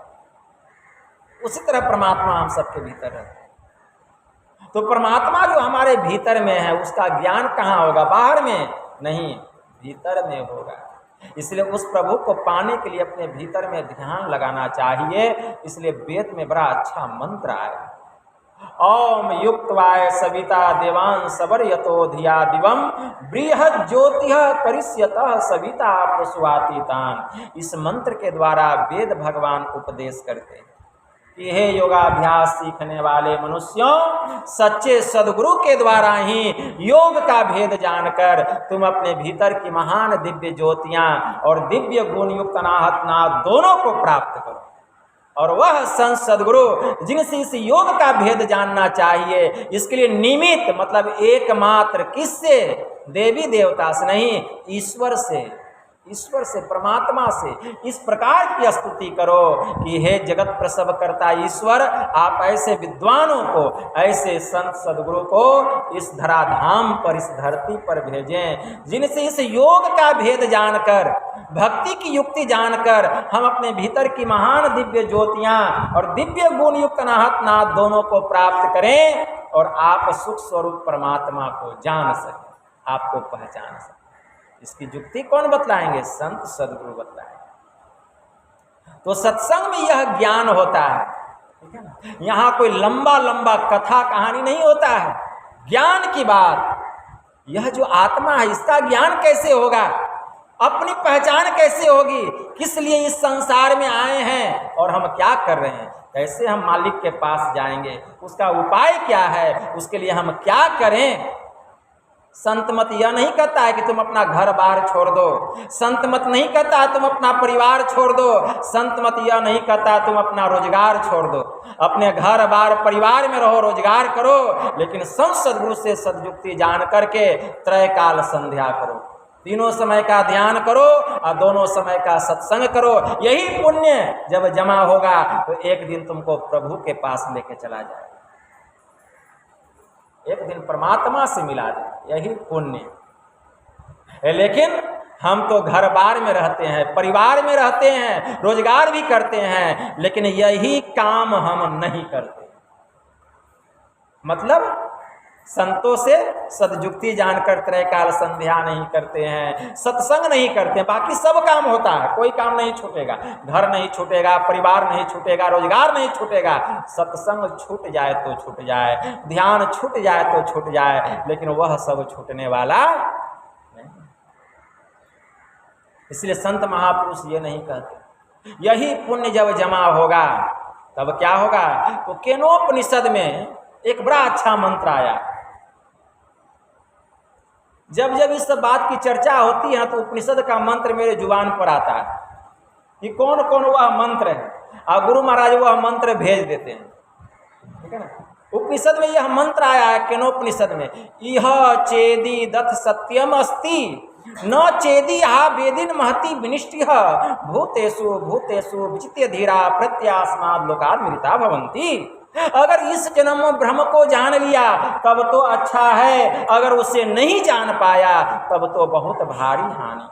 उसी तरह परमात्मा हम सबके भीतर रहते हैं। तो परमात्मा जो हमारे भीतर में है उसका ज्ञान कहाँ होगा? बाहर में नहीं, भीतर में होगा। इसलिए उस प्रभु को पाने के लिए अपने भीतर में ध्यान लगाना चाहिए। इसलिए वेद में बड़ा अच्छा मंत्र आया, ओम युक्तवाय सविता देवान सबर यतो धिया दिवम बृहद ज्योतिः करिष्यतः सविता प्रसुवातीतान। इस मंत्र के द्वारा वेद भगवान उपदेश करते हैं कि हे योगाभ्यास सीखने वाले मनुष्यों, सच्चे सदगुरु के द्वारा ही योग का भेद जानकर तुम अपने भीतर की महान दिव्य ज्योतियां और दिव्य गुण युक्त अनाहत नाथ दोनों को प्राप्त करो। और वह संत सदगुरु जिनसे इस योग का भेद जानना चाहिए, इसके लिए निमित्त मतलब एकमात्र किससे? देवी देवता से नहीं, ईश्वर से। ईश्वर से, परमात्मा से इस प्रकार की स्तुति करो कि हे जगत प्रसव करता ईश्वर, आप ऐसे विद्वानों को, ऐसे संत सदगुरु को इस धराधाम पर, इस धरती पर भेजें, जिनसे इस योग का भेद जानकर, भक्ति की युक्ति जानकर हम अपने भीतर की महान दिव्य ज्योतियां और दिव्य गुण युक्त अनाहत नाथ दोनों को प्राप्त करें और आप सुख स्वरूप परमात्मा को जान सकें, आपको पहचान सकें। इसकी युक्ति कौन बतलाएंगे? संत सदगुरु बतलाएंगे। तो सत्संग में यह ज्ञान होता है, ठीक है ना। यहाँ कोई लंबा लंबा कथा कहानी नहीं होता है, ज्ञान की बात। यह जो आत्मा है इसका ज्ञान कैसे होगा, अपनी पहचान कैसे होगी, किस लिए इस संसार में आए हैं और हम क्या कर रहे हैं, कैसे हम मालिक के पास जाएंगे, उसका उपाय क्या है, उसके लिए हम क्या करें। संत मत यह नहीं कहता है कि तुम अपना घर बार छोड़ दो, संत मत नहीं कहता है तुम अपना परिवार छोड़ दो, संत मत यह नहीं कहता है तुम अपना रोजगार छोड़ दो। अपने घर बार परिवार में रहो, रोजगार करो, लेकिन संत सदगुरु से सदयुक्ति जान करके त्रयकाल संध्या करो, तीनों समय का ध्यान करो और दोनों समय का सत्संग करो। यही पुण्य जब जमा होगा तो एक दिन तुमको प्रभु के पास लेके चला जाए, एक दिन परमात्मा से मिला दे, यही पुण्य है। लेकिन हम तो घर बार में रहते हैं, परिवार में रहते हैं, रोजगार भी करते हैं, लेकिन यही काम हम नहीं करते। मतलब संतों से सदयुक्ति जानकर त्रयकाल संध्या नहीं करते हैं, सत्संग नहीं करते हैं, बाकी सब काम होता है, कोई काम नहीं छूटेगा, घर नहीं छूटेगा, परिवार नहीं छूटेगा, रोजगार नहीं छूटेगा। सत्संग छूट जाए तो छूट जाए, ध्यान छूट जाए तो छूट जाए, लेकिन वह सब छूटने वाला नहीं। इसलिए संत महापुरुष ये नहीं कहते। यही पुण्य जब जमा होगा तब क्या होगा, तो केनोपनिषद में एक बड़ा अच्छा मंत्र आया। जब जब इस बात की चर्चा होती है तो उपनिषद का मंत्र मेरे जुबान पर आता है कि कौन कौन वह मंत्र है, और गुरु महाराज वह मंत्र भेज देते हैं, ठीक है ना। उपनिषद में यह मंत्र आया है, केनोपनिषद में, इह चेदी दथ सत्यम अस्ति न चेदी हा वेदिन महति विनिष्टि भूतेषु भूतेषु विचित्य धीरा प्रत्यास्माद लोकाद मृता भवन्ति। अगर इस जन्म में ब्रह्म को जान लिया तब तो अच्छा है, अगर उसे नहीं जान पाया तब तो बहुत भारी हानि।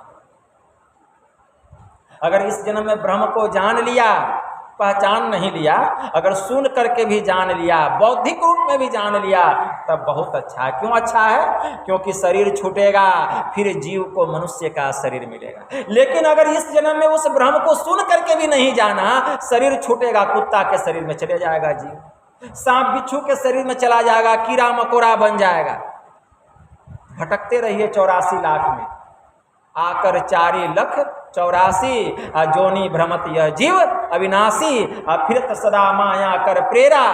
अगर इस जन्म में ब्रह्म को जान लिया, पहचान नहीं लिया, अगर सुन करके भी जान लिया, बौद्धिक रूप में भी जान लिया, तब बहुत अच्छा है। क्यों अच्छा है? क्योंकि शरीर छूटेगा, फिर जीव को मनुष्य का शरीर मिलेगा। लेकिन अगर इस जन्म में उस ब्रह्म को सुन करके भी नहीं जाना, शरीर छूटेगा, कुत्ता के शरीर में चले जाएगा जीव, सांप बिच्छू के शरीर में चला जाएगा, कीड़ा मकोड़ा बन जाएगा। भटकते रहिए 84 लाख में, आकर 4,84,000 जोनी भ्रमत यह जीव अविनाशी, फिरत सदा माया कर प्रेरा,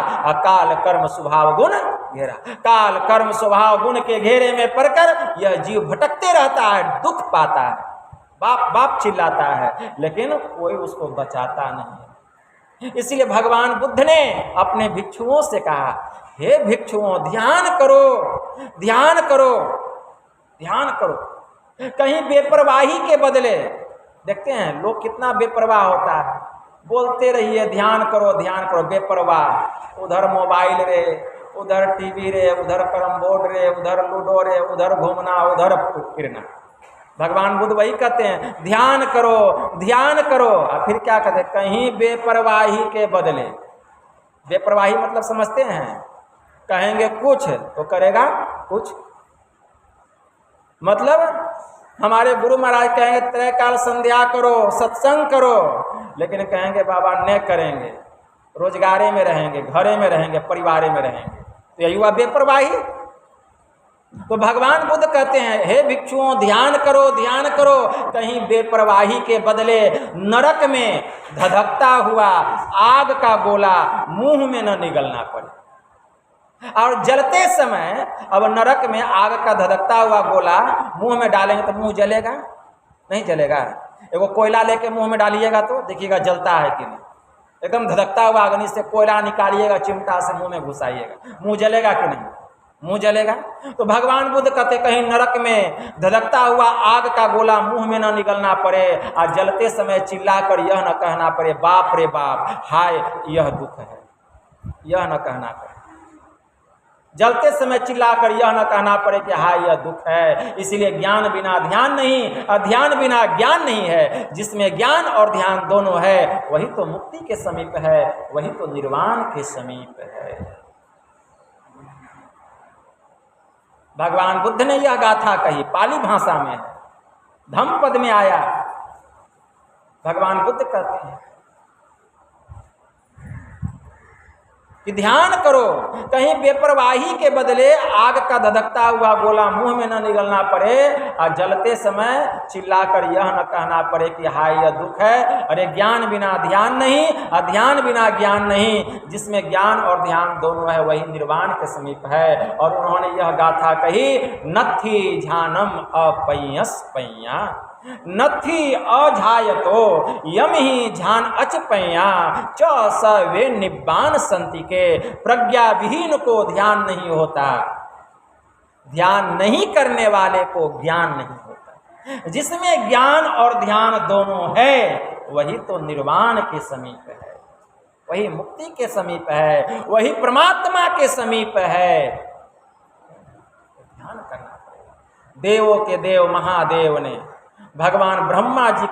काल कर्म स्वभाव गुण घेरा। काल कर्म स्वभाव गुण के घेरे में पड़कर यह जीव भटकते रहता है, दुख पाता है, बाप बाप चिल्लाता है, लेकिन कोई उसको बचाता नहीं। इसलिए भगवान बुद्ध ने अपने भिक्षुओं से कहा, हे भिक्षुओं, ध्यान करो, ध्यान करो, ध्यान करो। कहीं बेपरवाही के बदले, देखते हैं लोग कितना बेपरवाह होता है, बोलते रहिए ध्यान करो ध्यान करो, बेपरवाह, उधर मोबाइल रे, उधर टीवी रे, उधर कैरम बोर्ड रे, उधर लूडो रे, उधर घूमना, उधर फिरना। भगवान बुद्ध वही कहते हैं, ध्यान करो ध्यान करो, और फिर क्या कहते हैं, कहीं बेपरवाही के बदले। बेपरवाही मतलब समझते हैं, कहेंगे कुछ तो करेगा कुछ। मतलब हमारे गुरु महाराज कहेंगे त्रयकाल संध्या करो, सत्संग करो, लेकिन कहेंगे बाबा न करेंगे, रोजगारे में रहेंगे, घरे में रहेंगे, परिवारे में रहेंगे, तो यही हुआ बेपरवाही। तो भगवान बुद्ध कहते हैं, हे भिक्षुओं, ध्यान करो ध्यान करो, कहीं बेपरवाही के बदले नरक में धधकता हुआ आग का गोला मुंह में न निगलना पड़े। और जलते समय अब नरक में आग का धधकता हुआ गोला मुंह में डालेंगे तो मुंह जलेगा नहीं जलेगा? एगो कोयला लेके मुंह में डालिएगा तो देखिएगा जलता है कि नहीं। एकदम धधकता हुआ अग्नि से कोयला निकालिएगा, चिमटा से मुंह में घुसाइएगा, मुंह जलेगा कि नहीं? मुंह जलेगा। तो भगवान बुद्ध कहते कहीं नरक में धधकता हुआ आग का गोला मुंह में न निकलना पड़े और जलते समय चिल्लाकर यह न कहना पड़े बाप रे बाप, हाय यह दुख है, यह न कहना पड़े। जलते समय चिल्लाकर यह न कहना पड़े कि हाय यह दुख है। इसीलिए ज्ञान बिना ध्यान नहीं और ध्यान बिना ज्ञान नहीं है। जिसमें ज्ञान और ध्यान दोनों है वही तो मुक्ति के समीप है, वही तो निर्वाण के समीप है। भगवान बुद्ध ने यह गाथा कही, पाली भाषा में है, धम्मपद में आया। भगवान बुद्ध कहते हैं कि ध्यान करो, कहीं बेपरवाही के बदले आग का धधकता हुआ गोला मुंह में न निगलना पड़े और जलते समय चिल्लाकर यह न कहना पड़े कि हाय यह दुख है। अरे ज्ञान बिना ध्यान नहीं और ध्यान बिना ज्ञान नहीं। जिसमें ज्ञान और ध्यान दोनों है वही निर्वाण के समीप है। और उन्होंने यह गाथा कही, नत्थी ध्यानम अपयस पय्या, नथी अझायतो यम ही ध्यान अचपैया च स वे निब्बान संति के। प्रज्ञा विहीन को ध्यान नहीं होता, ध्यान नहीं करने वाले को ज्ञान नहीं होता। जिसमें ज्ञान और ध्यान दोनों है वही तो निर्वाण के समीप है, वही मुक्ति के समीप है, वही परमात्मा के समीप है। ध्यान करना पड़ेगा। देवों के देव महादेव ने भगवान ब्रह्मा जी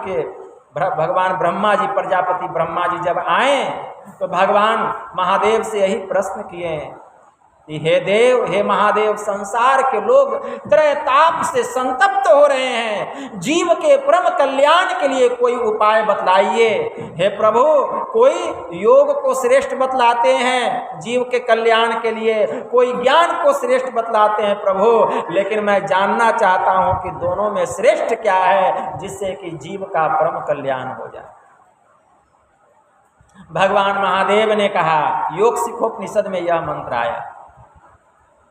प्रजापति ब्रह्मा जी जब आए तो भगवान महादेव से यही प्रश्न किए कि हे देव, हे महादेव, संसार के लोग त्रय ताप से संतप्त हो रहे हैं, जीव के परम कल्याण के लिए कोई उपाय बतलाइए। हे प्रभु, कोई योग को श्रेष्ठ बतलाते हैं जीव के कल्याण के लिए, कोई ज्ञान को श्रेष्ठ बतलाते हैं प्रभु, लेकिन मैं जानना चाहता हूं कि दोनों में श्रेष्ठ क्या है जिससे कि जीव का परम कल्याण हो जाए। भगवान महादेव ने कहा, योग सिखोपनिषद में यह मंत्र आया।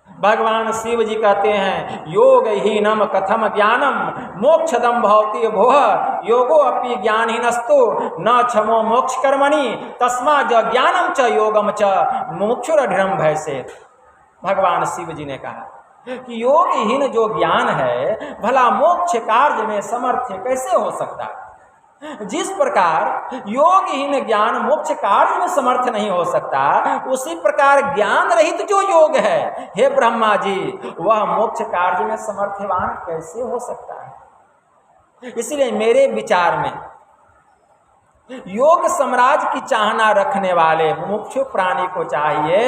भगवान शिव जी कहते हैं, योग हीनम कथम ज्ञानम मोक्षदम भवति भोह योगो अपि ज्ञानहीनस्तु न क्षमो मोक्ष कर्मणि तस्मा ज ज्ञानम च योगम च मुमुक्षुरढिरम भयसे। भगवान शिव जी ने कहा कि योगहीन जो ज्ञान है भला मोक्ष कार्य में समर्थ कैसे हो सकता है। जिस प्रकार योगहीन ज्ञान मोक्ष कार्य में समर्थ नहीं हो सकता, उसी प्रकार ज्ञान रहित जो योग है, हे ब्रह्मा जी, वह मोक्ष कार्य में समर्थवान कैसे हो सकता है। इसलिए मेरे विचार में योग साम्राज्य की चाहना रखने वाले मुमुक्षु प्राणी को चाहिए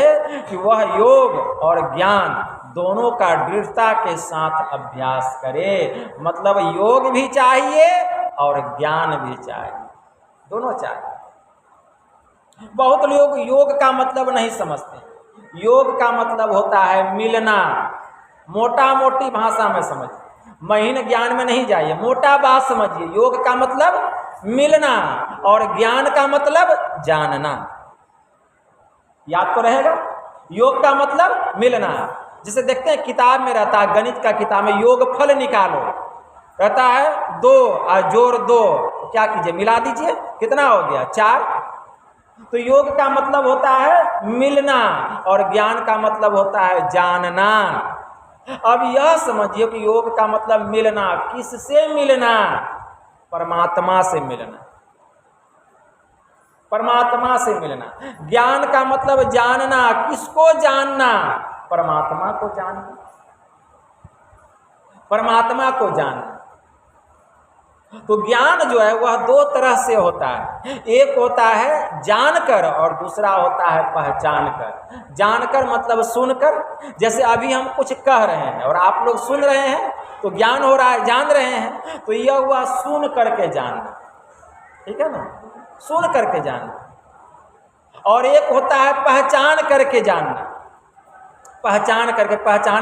कि वह योग और ज्ञान दोनों का दृढ़ता के साथ अभ्यास करे। मतलब योग भी चाहिए और ज्ञान भी चाहिए, दोनों चाहिए। बहुत लोग योग का मतलब नहीं समझते। योग का मतलब होता है मिलना, मोटा मोटी भाषा में समझिए, महीन ज्ञान में नहीं जाइए, मोटा बात समझिए। योग का मतलब मिलना और ज्ञान का मतलब जानना। याद तो रहेगा, योग का मतलब मिलना। जैसे देखते हैं किताब में रहता है, गणित का किताब में योग फल निकालो, रहता है 2 और जोड़ 2, क्या कीजिए, मिला दीजिए, कितना हो गया 4। तो योग का मतलब होता है मिलना और ज्ञान का मतलब होता है जानना। अब यह समझिए कि योग का मतलब मिलना, किससे मिलना? परमात्मा से मिलना, परमात्मा से मिलना। ज्ञान का मतलब जानना, किसको जानना? परमात्मा को जानना, परमात्मा को जानना। तो ज्ञान जो है वह 2 तरह से होता है, एक होता है जानकर और दूसरा होता है पहचान कर। जानकर मतलब सुनकर, जैसे अभी हम कुछ कह रहे हैं और आप लोग सुन रहे हैं तो ज्ञान हो रहा है, जान रहे हैं, तो यह हुआ सुन करके जानना, ठीक है ना, सुन करके जानना। और एक होता है पहचान करके जानना। पहचान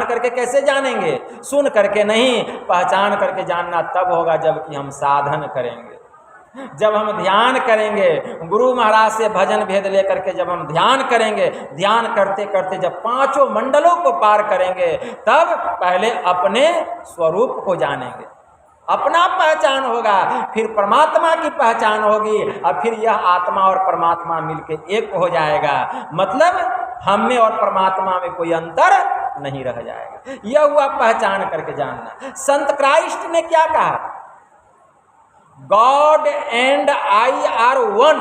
करके कैसे जानेंगे? सुन करके नहीं, पहचान करके जानना तब होगा जबकि हम साधन करेंगे, जब हम ध्यान करेंगे। गुरु महाराज से भजन भेद लेकर के जब हम ध्यान करेंगे, ध्यान करते करते जब 5 मंडलों को पार करेंगे, तब पहले अपने स्वरूप को जानेंगे, अपना पहचान होगा, फिर परमात्मा की पहचान होगी और फिर यह आत्मा और परमात्मा मिलके एक हो जाएगा। मतलब हम में और परमात्मा में कोई अंतर नहीं रह जाएगा। यह हुआ पहचान करके जानना। संत क्राइस्ट ने क्या कहा? God and I R one,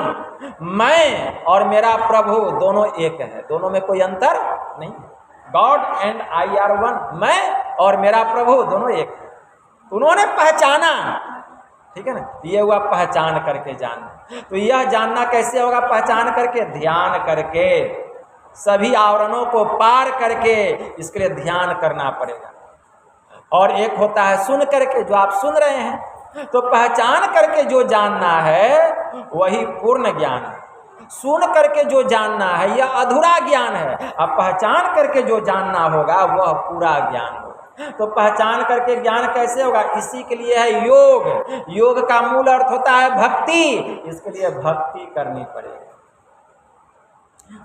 मैं और मेरा प्रभु दोनों एक है, दोनों में कोई अंतर नहीं। God and I R one, मैं और मेरा प्रभु दोनों एक है। उन्होंने पहचाना, ठीक है ना। ये हुआ पहचान करके जानना। तो यह जानना कैसे होगा? पहचान करके, ध्यान करके, सभी आवरणों को पार करके इसके लिए ध्यान करना पड़ेगा। और एक होता है सुन करके, जो आप सुन रहे हैं। तो पहचान करके जो जानना है वही पूर्ण ज्ञान है। सुन करके जो जानना है यह अधूरा ज्ञान है। अब पहचान करके जो जानना होगा वह पूरा ज्ञान होगा। तो पहचान करके ज्ञान कैसे होगा? इसी के लिए है योग। योग का मूल अर्थ होता है भक्ति। इसके लिए भक्ति करनी पड़ेगी।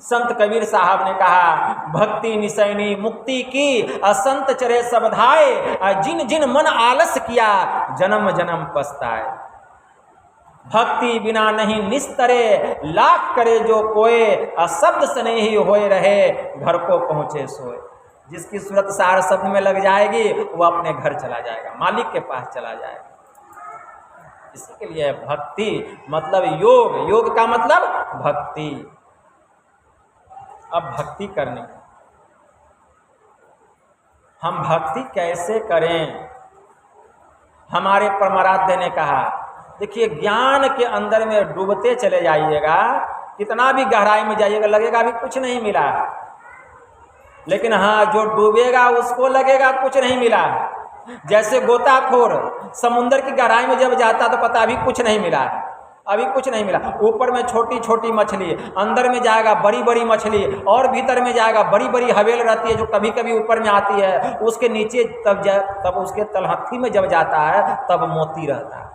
संत कबीर साहब ने कहा, भक्ति निसैनी मुक्ति की, असंत चरे सबधाए, जिन जिन मन आलस किया, जन्म जन्म पछताए। भक्ति बिना नहीं निस्तरे, लाख करे जो कोय, अशब्द स्नेही होए रहे, घर को पहुँचे सोए। जिसकी सूरत सार शब्द में लग जाएगी वो अपने घर चला जाएगा, मालिक के पास चला जाएगा। इसी के लिए भक्ति मतलब योग। योग का मतलब भक्ति। अब भक्ति करनी, हम भक्ति कैसे करें? हमारे परमाराध्य ने कहा, देखिए ज्ञान के अंदर में डूबते चले जाइएगा, कितना भी गहराई में जाइएगा लगेगा अभी कुछ नहीं मिला है। लेकिन हाँ, जो डूबेगा उसको लगेगा कुछ नहीं मिला है। जैसे गोताखोर समुद्र की गहराई में जब जाता तो पता अभी कुछ नहीं मिला है, अभी कुछ नहीं मिला। ऊपर में छोटी छोटी मछली, अंदर में जाएगा बड़ी बड़ी मछली, और भीतर में जाएगा बड़ी बड़ी हवेल रहती है जो कभी कभी ऊपर में आती है। उसके नीचे तब उसके तलहथी में जब जाता है तब मोती रहता है।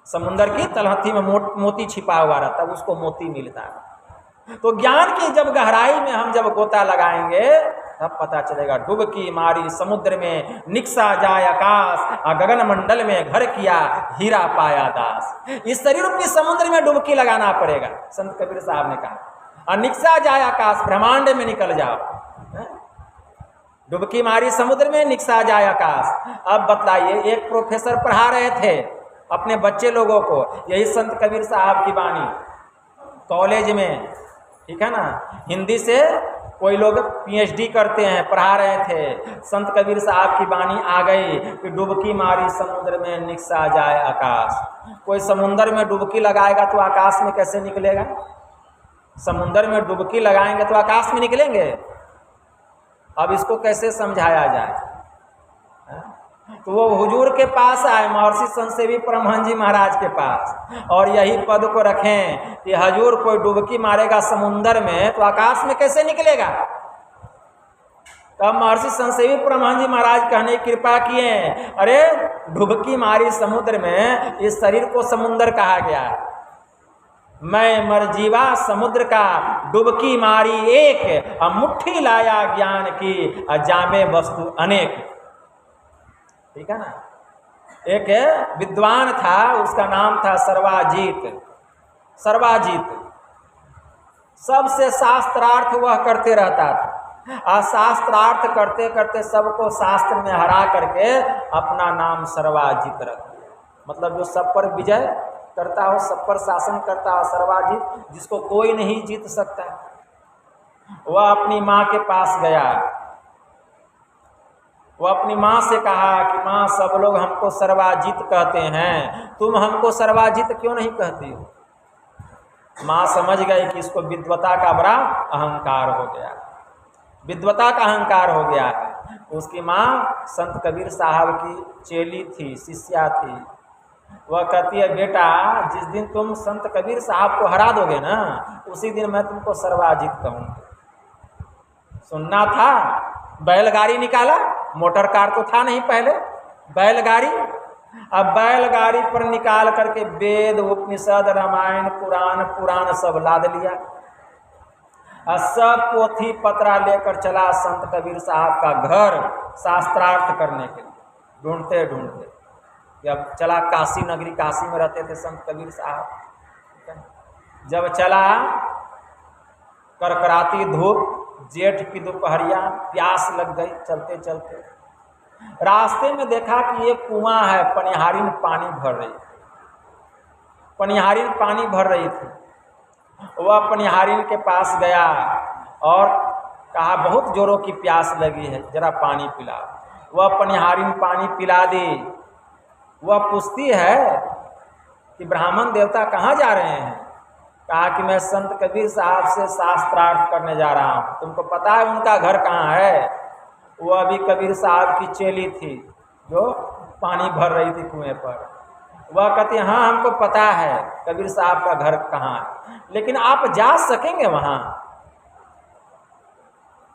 समुद्र की तलहथी में मोती छिपा हुआ रहता है, उसको मोती मिलता है। तो ज्ञान की जब गहराई में हम जब गोता लगाएंगे तब पता चलेगा। डुबकी मारी समुद्र में, निकसा जाए आकाश, गगन मंडल में घर किया, हीरा पाया दास। इस शरीर रूपी समुद्र में डुबकी लगाना पड़ेगा, संत कबीर साहब ने कहा। और निकसा जाए आकाश, ब्रह्मांड में निकल जाओ। डुबकी मारी समुद्र में, निकसा जाए आकाश। अब बतलाइए, एक प्रोफेसर पढ़ा रहे थे अपने बच्चे लोगों को यही संत कबीर साहब की वाणी कॉलेज में, ठीक है ना। हिंदी से कोई लोग पीएचडी करते हैं, पढ़ा रहे थे। संत कबीर साहब की वाणी आ गई कि डुबकी मारी समुद्र में, निकसा जाए आकाश। कोई समुद्र में डुबकी लगाएगा तो आकाश में कैसे निकलेगा? समुद्र में डुबकी लगाएंगे तो आकाश में निकलेंगे? अब इसको कैसे समझाया जाए? तो वो हुजूर के पास आए, महर्षि संतसेवी परमहंस जी महाराज के पास, और यही पद को रखें कि हजूर कोई डुबकी मारेगा समुंदर में तो आकाश में कैसे निकलेगा? तब महर्षि संतसेवी परमहंस जी महाराज कहने की कृपा किए, अरे डुबकी मारी समुद्र में, इस शरीर को समुद्र कहा गया है। मैं मरजीवा समुद्र का, डुबकी मारी एक, मुट्ठी लाया ज्ञान की, जामे वस्तु अनेक। ठीक है ना। एक विद्वान था, उसका नाम था सर्वाजीत। सर्वाजीत सबसे शास्त्रार्थ वह करते रहता था, और शास्त्रार्थ करते करते सबको शास्त्र में हरा करके अपना नाम सर्वाजीत रख दिया। मतलब जो सब पर विजय करता हो, सब पर शासन करता हो, सर्वाजीत, जिसको कोई नहीं जीत सकता। वह अपनी माँ के पास गया, वो अपनी माँ से कहा कि माँ, सब लोग हमको सर्वाजीत कहते हैं, तुम हमको सर्वाजीत क्यों नहीं कहती हो? माँ समझ गई कि इसको विद्वता का बड़ा अहंकार हो गया, विद्वता का अहंकार हो गया है। उसकी माँ संत कबीर साहब की चेली थी, शिष्या थी। वह कहती है, बेटा जिस दिन तुम संत कबीर साहब को हरा दोगे ना, उसी दिन मैं तुमको सर्वाजीत कहूँगी। सुनना था, बैलगाड़ी निकाला, मोटर कार तो था नहीं पहले, बैलगाड़ी। अब बैलगाड़ी पर निकाल करके वेद, उपनिषद, रामायण, पुराण सब लाद लिया, और सब पोथी पत्रा लेकर चला संत कबीर साहब का घर शास्त्रार्थ करने के लिए। ढूंढते ढूंढते जब चला काशी नगरी, काशी में रहते थे संत कबीर साहब। जब चला, करकराती धूप, जेठ की दोपहरिया, प्यास लग गई चलते चलते। रास्ते में देखा कि एक कुआं है, पनिहारिन पानी भर रही थी, पनिहारिन पानी भर रही थी। वह पनिहारिन के पास गया और कहा बहुत जोरों की प्यास लगी है, जरा पानी पिला। वह पनिहारिन पानी पिला दी। वह पूछती है कि ब्राह्मण देवता कहाँ जा रहे हैं? कहा कि मैं संत कबीर साहब से शास्त्रार्थ करने जा रहा हूँ। तुमको पता है उनका घर कहाँ है? वो अभी कबीर साहब की चेली थी जो पानी भर रही थी कुएं पर। वह कहती है हाँ हमको पता है कबीर साहब का घर कहाँ है, लेकिन आप जा सकेंगे वहाँ?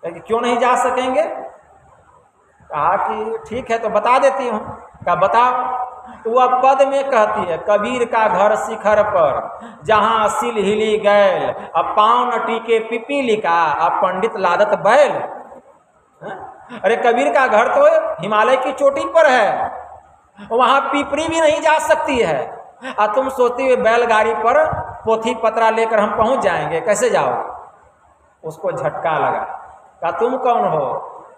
क्यों नहीं जा सकेंगे? कहा कि ठीक है तो बता देती हूँ। कहा बताओ। तो वह पद में कहती है कबीर का घर शिखर पर, जहाँ सिल हिली गैल, अब पाँव न टीके पिपीली का, अब पंडित लादत बैल। अरे कबीर का घर तो हिमालय की चोटी पर है, वहाँ पिपरी भी नहीं जा सकती है, और तुम सोती हुई बैलगाड़ी पर पोथी पत्रा लेकर हम पहुँच जाएंगे, कैसे जाओ? उसको झटका लगा। कहा तुम कौन हो?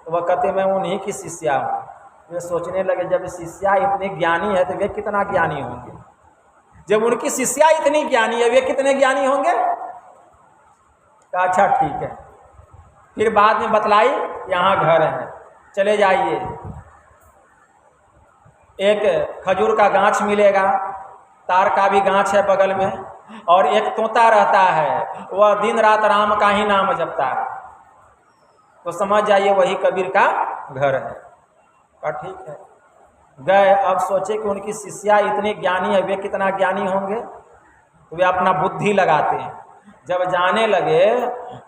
तो वह कहते मैं उन्हीं की शिष्या हूँ। वे सोचने लगे जब शिष्या इतनी ज्ञानी है तो वे कितना ज्ञानी होंगे, जब उनकी शिष्या इतनी ज्ञानी है वे कितने ज्ञानी होंगे? कहा अच्छा ठीक है। फिर बाद में बतलाई यहाँ घर है, चले जाइए, एक खजूर का गाछ मिलेगा, तार का भी गाछ है बगल में, और एक तोता रहता है, वह दिन रात राम का ही नाम जपता है, तो समझ जाइए वही कबीर का घर है। कहा ठीक है। गए। अब सोचे कि उनकी शिष्या इतनी ज्ञानी है, वे कितना ज्ञानी होंगे, तो वे अपना बुद्धि लगाते हैं। जब जाने लगे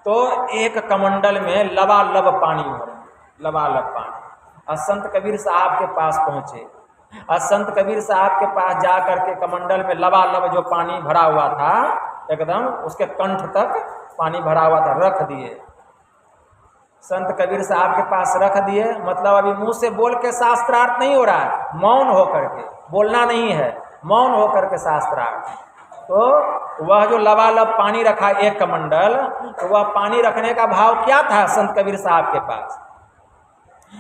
तो एक कमंडल में लबालब पानी भरा, लबालब पानी। और संत कबीर साहब के पास पहुँचे, और संत कबीर साहब के पास जा करके कमंडल में लबालब जो पानी भरा हुआ था एकदम उसके कंठ तक पानी भरा हुआ था, रख दिए। संत कबीर साहब के पास रख दिए, मतलब अभी मुंह से बोल के शास्त्रार्थ नहीं हो रहा है, मौन होकर के, बोलना नहीं है, मौन होकर के शास्त्रार्थ। तो वह जो लबालब पानी रखा एक कमंडल, तो वह पानी रखने का भाव क्या था संत कबीर साहब के पास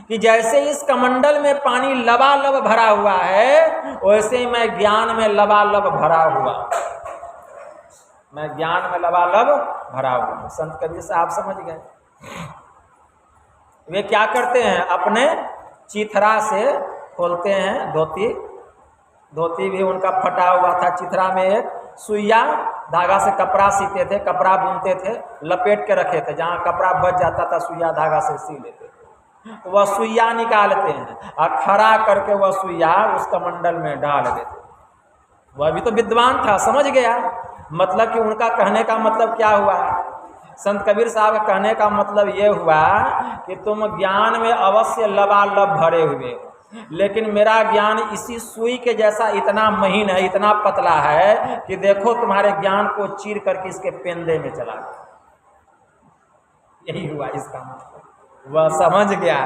कि जैसे इस कमंडल में पानी लबालब भरा हुआ है, वैसे ही मैं ज्ञान में लबालब भरा हुआ, मैं ज्ञान में लबालब भरा हुआ। संत कबीर साहब समझ गए। वे क्या करते हैं, अपने चिथरा से खोलते हैं धोती, धोती भी उनका फटा हुआ था, चिथरा में एक सुइया धागा से कपड़ा सीते थे, कपड़ा बुनते थे, लपेट के रखे थे, जहाँ कपड़ा बच जाता था सुइया धागा से सी लेते थे। तो वह सुइया निकालते हैं और खड़ा करके वह सुइया उस कमंडल में डाल देते। वह भी तो विद्वान था, समझ गया। मतलब कि उनका कहने का मतलब क्या हुआ, संत कबीर साहब का कहने का मतलब ये हुआ कि तुम ज्ञान में अवश्य लबालब भरे हुए हो, लेकिन मेरा ज्ञान इसी सुई के जैसा इतना महीन है, इतना पतला है कि देखो तुम्हारे ज्ञान को चीर करके इसके पेंदे में चला गया। यही हुआ इसका मतलब। वह समझ गया,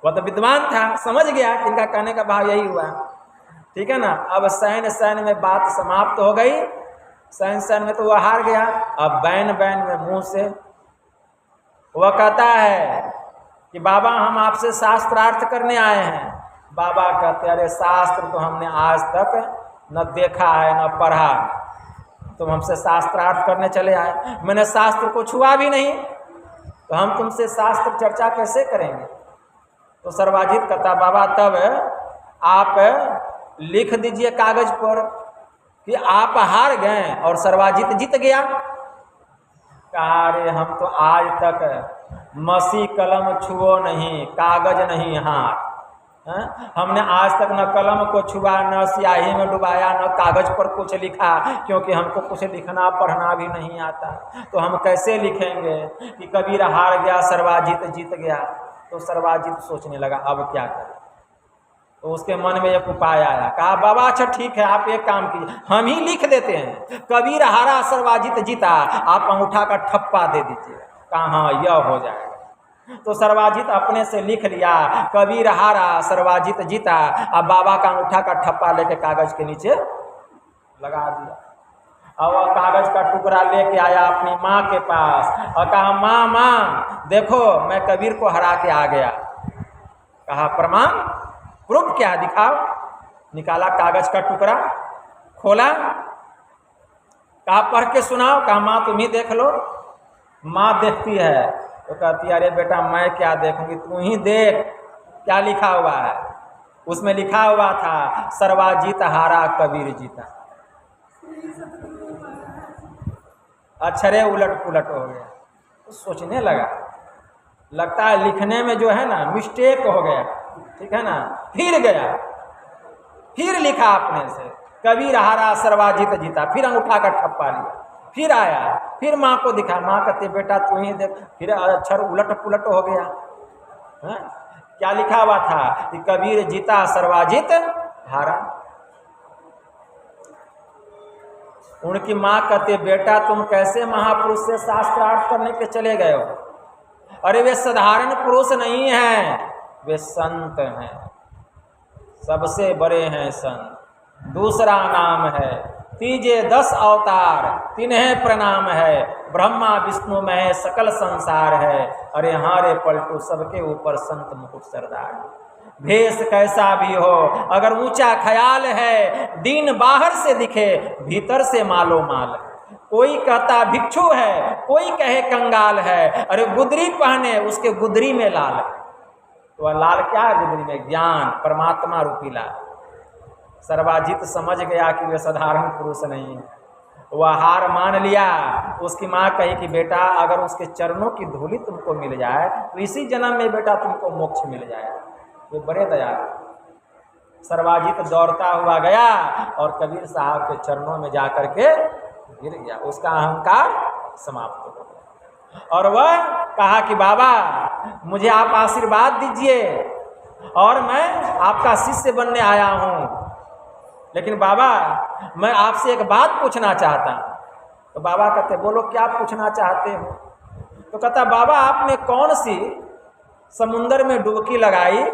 वह तो विद्वान था, समझ गया कि इनका कहने का भाव यही हुआ। ठीक है ना। अब सैन सैन में बात समाप्त हो गई, सैन सैन में तो वह हार गया। अब बैन बैन में मुंह से वह कहता है कि बाबा हम आपसे शास्त्रार्थ करने आए हैं। बाबा कहते अरे शास्त्र तो हमने आज तक न देखा है न पढ़ा, तुम हमसे शास्त्रार्थ करने चले आए, मैंने शास्त्र को छुआ भी नहीं, तो हम तुमसे शास्त्र चर्चा कैसे करेंगे। तो सर्वाजित कहता बाबा तब आप लिख दीजिए कागज पर कि आप हार गए और सर्वाजित जीत गया। कहा अरे हम तो आज तक मसी कलम छुओ नहीं, कागज नहीं हाथ, हमने आज तक न कलम को छुआ, न स्याही में डुबाया, न कागज पर कुछ लिखा, क्योंकि हमको कुछ लिखना पढ़ना भी नहीं आता, तो हम कैसे लिखेंगे कि कबीर हार गया सर्वाजित जीत गया। तो सर्वाजित सोचने लगा अब क्या करें। तो उसके मन में एक उपाय आया। कहा बाबा अच्छा ठीक है, आप एक काम कीजिए, हम ही लिख देते हैं कबीर हारा सर्वाजित जीता, आप अंगूठा का ठप्पा दे दीजिए। कहा हाँ यह हो जाएगा। तो सर्वाजित अपने से लिख लिया कबीर हारा सर्वाजित जीता, अब बाबा का अंगूठा का ठप्पा लेके कागज के नीचे लगा दिया। और वह कागज का टुकड़ा लेके आया अपनी माँ के पास और कहा, माँ माँ देखो मैं कबीर को हरा के आ गया। कहा प्रमाण, प्रूफ क्या, दिखाओ। निकाला कागज का टुकड़ा, खोला, कहा पढ़ के सुनाओ। कहा माँ तुम ही देख लो। माँ देखती है तो कहती है, अरे बेटा मैं क्या देखूंगी, तू ही देख क्या लिखा हुआ है। उसमें लिखा हुआ था, सर्वाजीत हारा कबीर जीता। अक्षरे उलट पुलट हो गया। तो सोचने लगा, लगता है लिखने में जो है ना मिस्टेक हो गया, ठीक है ना। फिर गया, फिर लिखा अपने से, कबीर हारा सर्वाजीत जीता। फिर अंगूठा का ठप्पा लिया, फिर आया, फिर माँ को दिखा। माँ कहती बेटा तू ही देख। फिर अक्षर उलट पुलट हो गया। है? क्या लिखा हुआ था कि कबीर जीता सर्वाजीत हारा। उनकी माँ कहती बेटा तुम कैसे महापुरुष से शास्त्रार्थ करने के चले गए हो। अरे वे साधारण पुरुष नहीं हैं, वे संत हैं, सबसे बड़े हैं संत। दूसरा नाम है, तीजे 10 अवतार तिन्हें प्रणाम है, ब्रह्मा विष्णु में सकल संसार है। अरे हारे पलटू सबके ऊपर संत मुकुट सरदार। भेष कैसा भी हो, अगर ऊंचा ख्याल है, दीन बाहर से दिखे भीतर से मालो माल। कोई कहता भिक्षु है, कोई कहे कंगाल है। अरे गुदरी पहने, उसके गुदरी में लाल। तो वह लाल क्या है गुदरी में? ज्ञान, परमात्मा रूपी लाल। सर्वाजीत समझ गया कि वे साधारण पुरुष नहीं है। वह हार मान लिया। उसकी माँ कही कि बेटा अगर उसके चरणों की धूलि तुमको मिल जाए तो इसी जन्म में बेटा तुमको मोक्ष मिल जाए। वे बड़े दयालु। सर्वाजीत दौड़ता हुआ गया और कबीर साहब के चरणों में जाकर के गिर गया। उसका अहंकार समाप्त हो गया और वह कहा कि बाबा मुझे आप आशीर्वाद दीजिए और मैं आपका शिष्य बनने आया हूँ, लेकिन बाबा मैं आपसे एक बात पूछना चाहता हूँ। तो बाबा कहते बोलो क्या पूछना चाहते हो। तो कहता बाबा आपने कौन सी समुंदर में डुबकी लगाई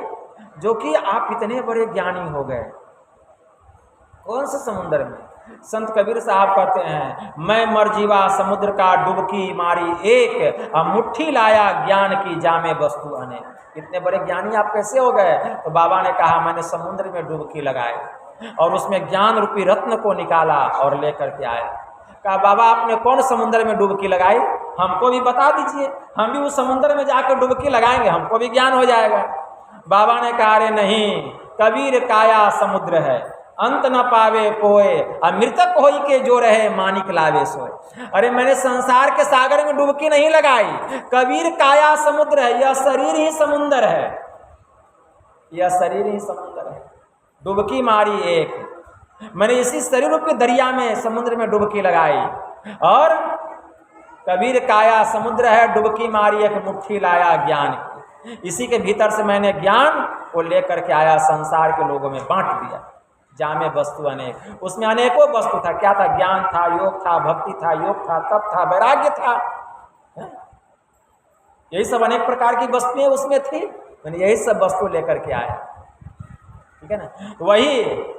जो कि आप इतने बड़े ज्ञानी हो गए? कौन से समुंदर में? संत कबीर साहब कहते हैं मैं मरजीवा समुद्र का डुबकी मारी एक, और मुट्ठी लाया ज्ञान की जामे वस्तु अनेक। इतने बड़े ज्ञानी आप कैसे हो गए? तो बाबा ने कहा मैंने समुद्र में डुबकी लगाई और उसमें ज्ञान रूपी रत्न को निकाला और लेकर के आया। कहा बाबा आपने कौन समुद्र में डुबकी लगाई, हमको भी बता दीजिए, हम भी उस समुद्र में जाकर डुबकी लगाएंगे, हमको भी ज्ञान हो जाएगा। बाबा ने कहा अरे नहीं, कबीर काया समुद्र है, अंत न पावे कोय, अमृतक होई के जो रहे मानिक लावे सोए। अरे मैंने संसार के सागर में डुबकी नहीं लगाई, कबीर काया समुद्र है, यह शरीर ही समुद्र है, यह शरीर ही समुद्र है। डुबकी मारी एक, मैंने इसी शरीर रूपी दरिया में समुद्र में डुबकी लगाई और कबीर काया समुद्र है, डुबकी मारी एक मुट्ठी लाया ज्ञान की। इसी के भीतर से मैंने ज्ञान को लेकर के आया, संसार के लोगों में बांट दिया। जामे वस्तु अनेक, उसमें अनेकों वस्तु था। क्या था? ज्ञान था, योग था, भक्ति था, योग था, तप था, वैराग्य था, यही सब अनेक प्रकार की वस्तुएं उसमें थी। मैंने यही सब वस्तु लेकर के आया, ठीक है ना। वही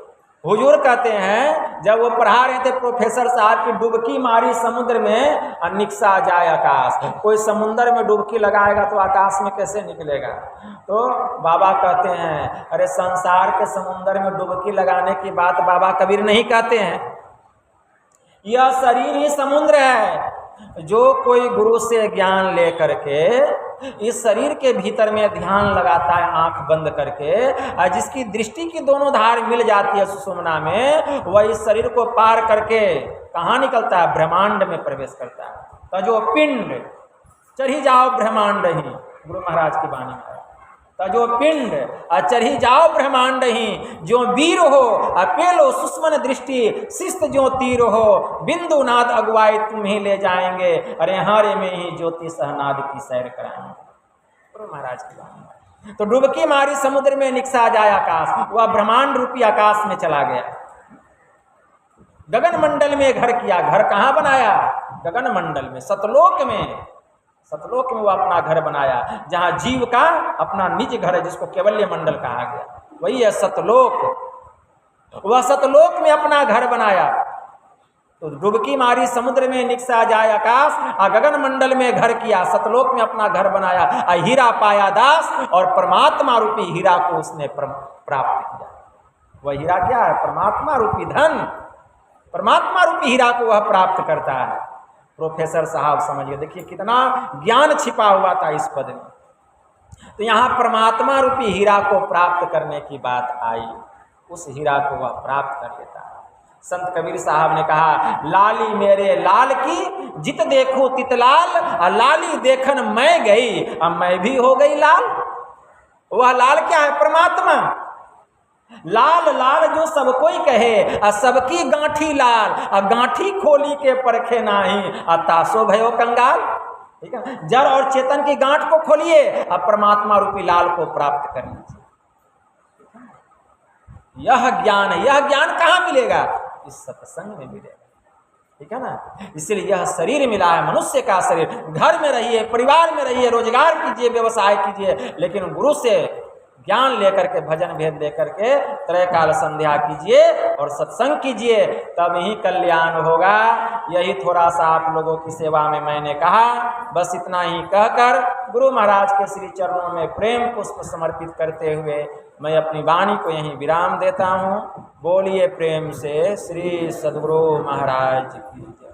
हुजूर कहते हैं जब वो पढ़ा रहे थे प्रोफेसर साहब की डुबकी मारी समुद्र में और निकसा जाए आकाश। कोई समुद्र में डुबकी लगाएगा तो आकाश में कैसे निकलेगा? तो बाबा कहते हैं अरे संसार के समुद्र में डुबकी लगाने की बात बाबा कबीर नहीं कहते हैं, यह शरीर ही समुद्र है। जो कोई गुरु से ज्ञान लेकर के इस शरीर के भीतर में ध्यान लगाता है आंख बंद करके, और जिसकी दृष्टि की दोनों धार मिल जाती है सुषुम्ना में, वह इस शरीर को पार करके कहाँ निकलता है? ब्रह्मांड में प्रवेश करता है। तजो पिंड चढ़ी जाओ ब्रह्मांड ही, गुरु महाराज की वाणी है। तजो पिंड चढ़ी जाओ ब्रह्मांड ही, जो वीर हो अपेलो सुष्मन दृष्टि, शिस्त जो तीर हो, बिंदु नाद अगुवाई तुम ही ले जाएंगे, अरे हारे में ही ज्योति सहनाद की सैर कराएंगे, गुरु महाराज की वाणी। तो डुबकी मारी समुद्र में निकसा जाए आकाश, वह ब्रह्मांड रूपी आकाश में चला गया। गगन मंडल में घर किया, घर कहाँ बनाया? गगन मंडल में, सतलोक में। सतलोक में वो अपना घर बनाया, जहाँ जीव का अपना निज घर है, जिसको केवल्य मंडल कहा गया, वही है सतलोक। वह सतलोक में अपना घर बनाया, तो डुबकी मारी समुद्र में निकसा जाए आकाश, गगन मंडल में घर किया, सतलोक में अपना घर बनाया, हीरा पाया दास, और परमात्मा रूपी हीरा को उसने प्राप्त किया। वह हीरा क्या है? परमात्मा रूपी धन, परमात्मा रूपी हीरा को वह प्राप्त करता है। प्रोफेसर साहब समझिए, देखिए कितना ज्ञान छिपा हुआ था इस पद में। तो यहाँ परमात्मा रूपी हीरा को प्राप्त करने की बात आई, उस हीरा को वह प्राप्त कर लेता है। संत कबीर साहब ने कहा, लाली मेरे लाल की जित देखो तितलाल, लाली देखन मैं गई, अब मैं भी हो गई लाल। वह लाल क्या है? परमात्मा। लाल लाल जो सब कोई कहे, सबकी गांठी लाल, गांठी खोली के परखे नाही, तासो भयो कंगाल। ठीक है, जड़ और चेतन की गांठ को खोलिए, अब परमात्मा रूपी लाल को प्राप्त कर लीजिए। यह ज्ञान कहाँ मिलेगा? इस सत्संग में मिलेगा। ठीक है ना? इसलिए यह शरीर मिला है, मनुष्य का शरीर। घर में रहिए, परिवार में रहिए, रोजगार कीजिए, व्यवसाय कीजिए, लेकिन गुरु से ज्ञान लेकर के, भजन भेद लेकर के त्रयकाल संध्या कीजिए और सत्संग कीजिए, तब ही कल्याण होगा। यही थोड़ा सा आप लोगों की सेवा में मैंने कहा। बस इतना ही कहकर गुरु महाराज के श्री चरणों में प्रेम पुष्प समर्पित करते हुए मैं अपनी वाणी को यहीं विराम देता हूँ। बोलिए प्रेम से श्री सद्गुरु महाराज की जय।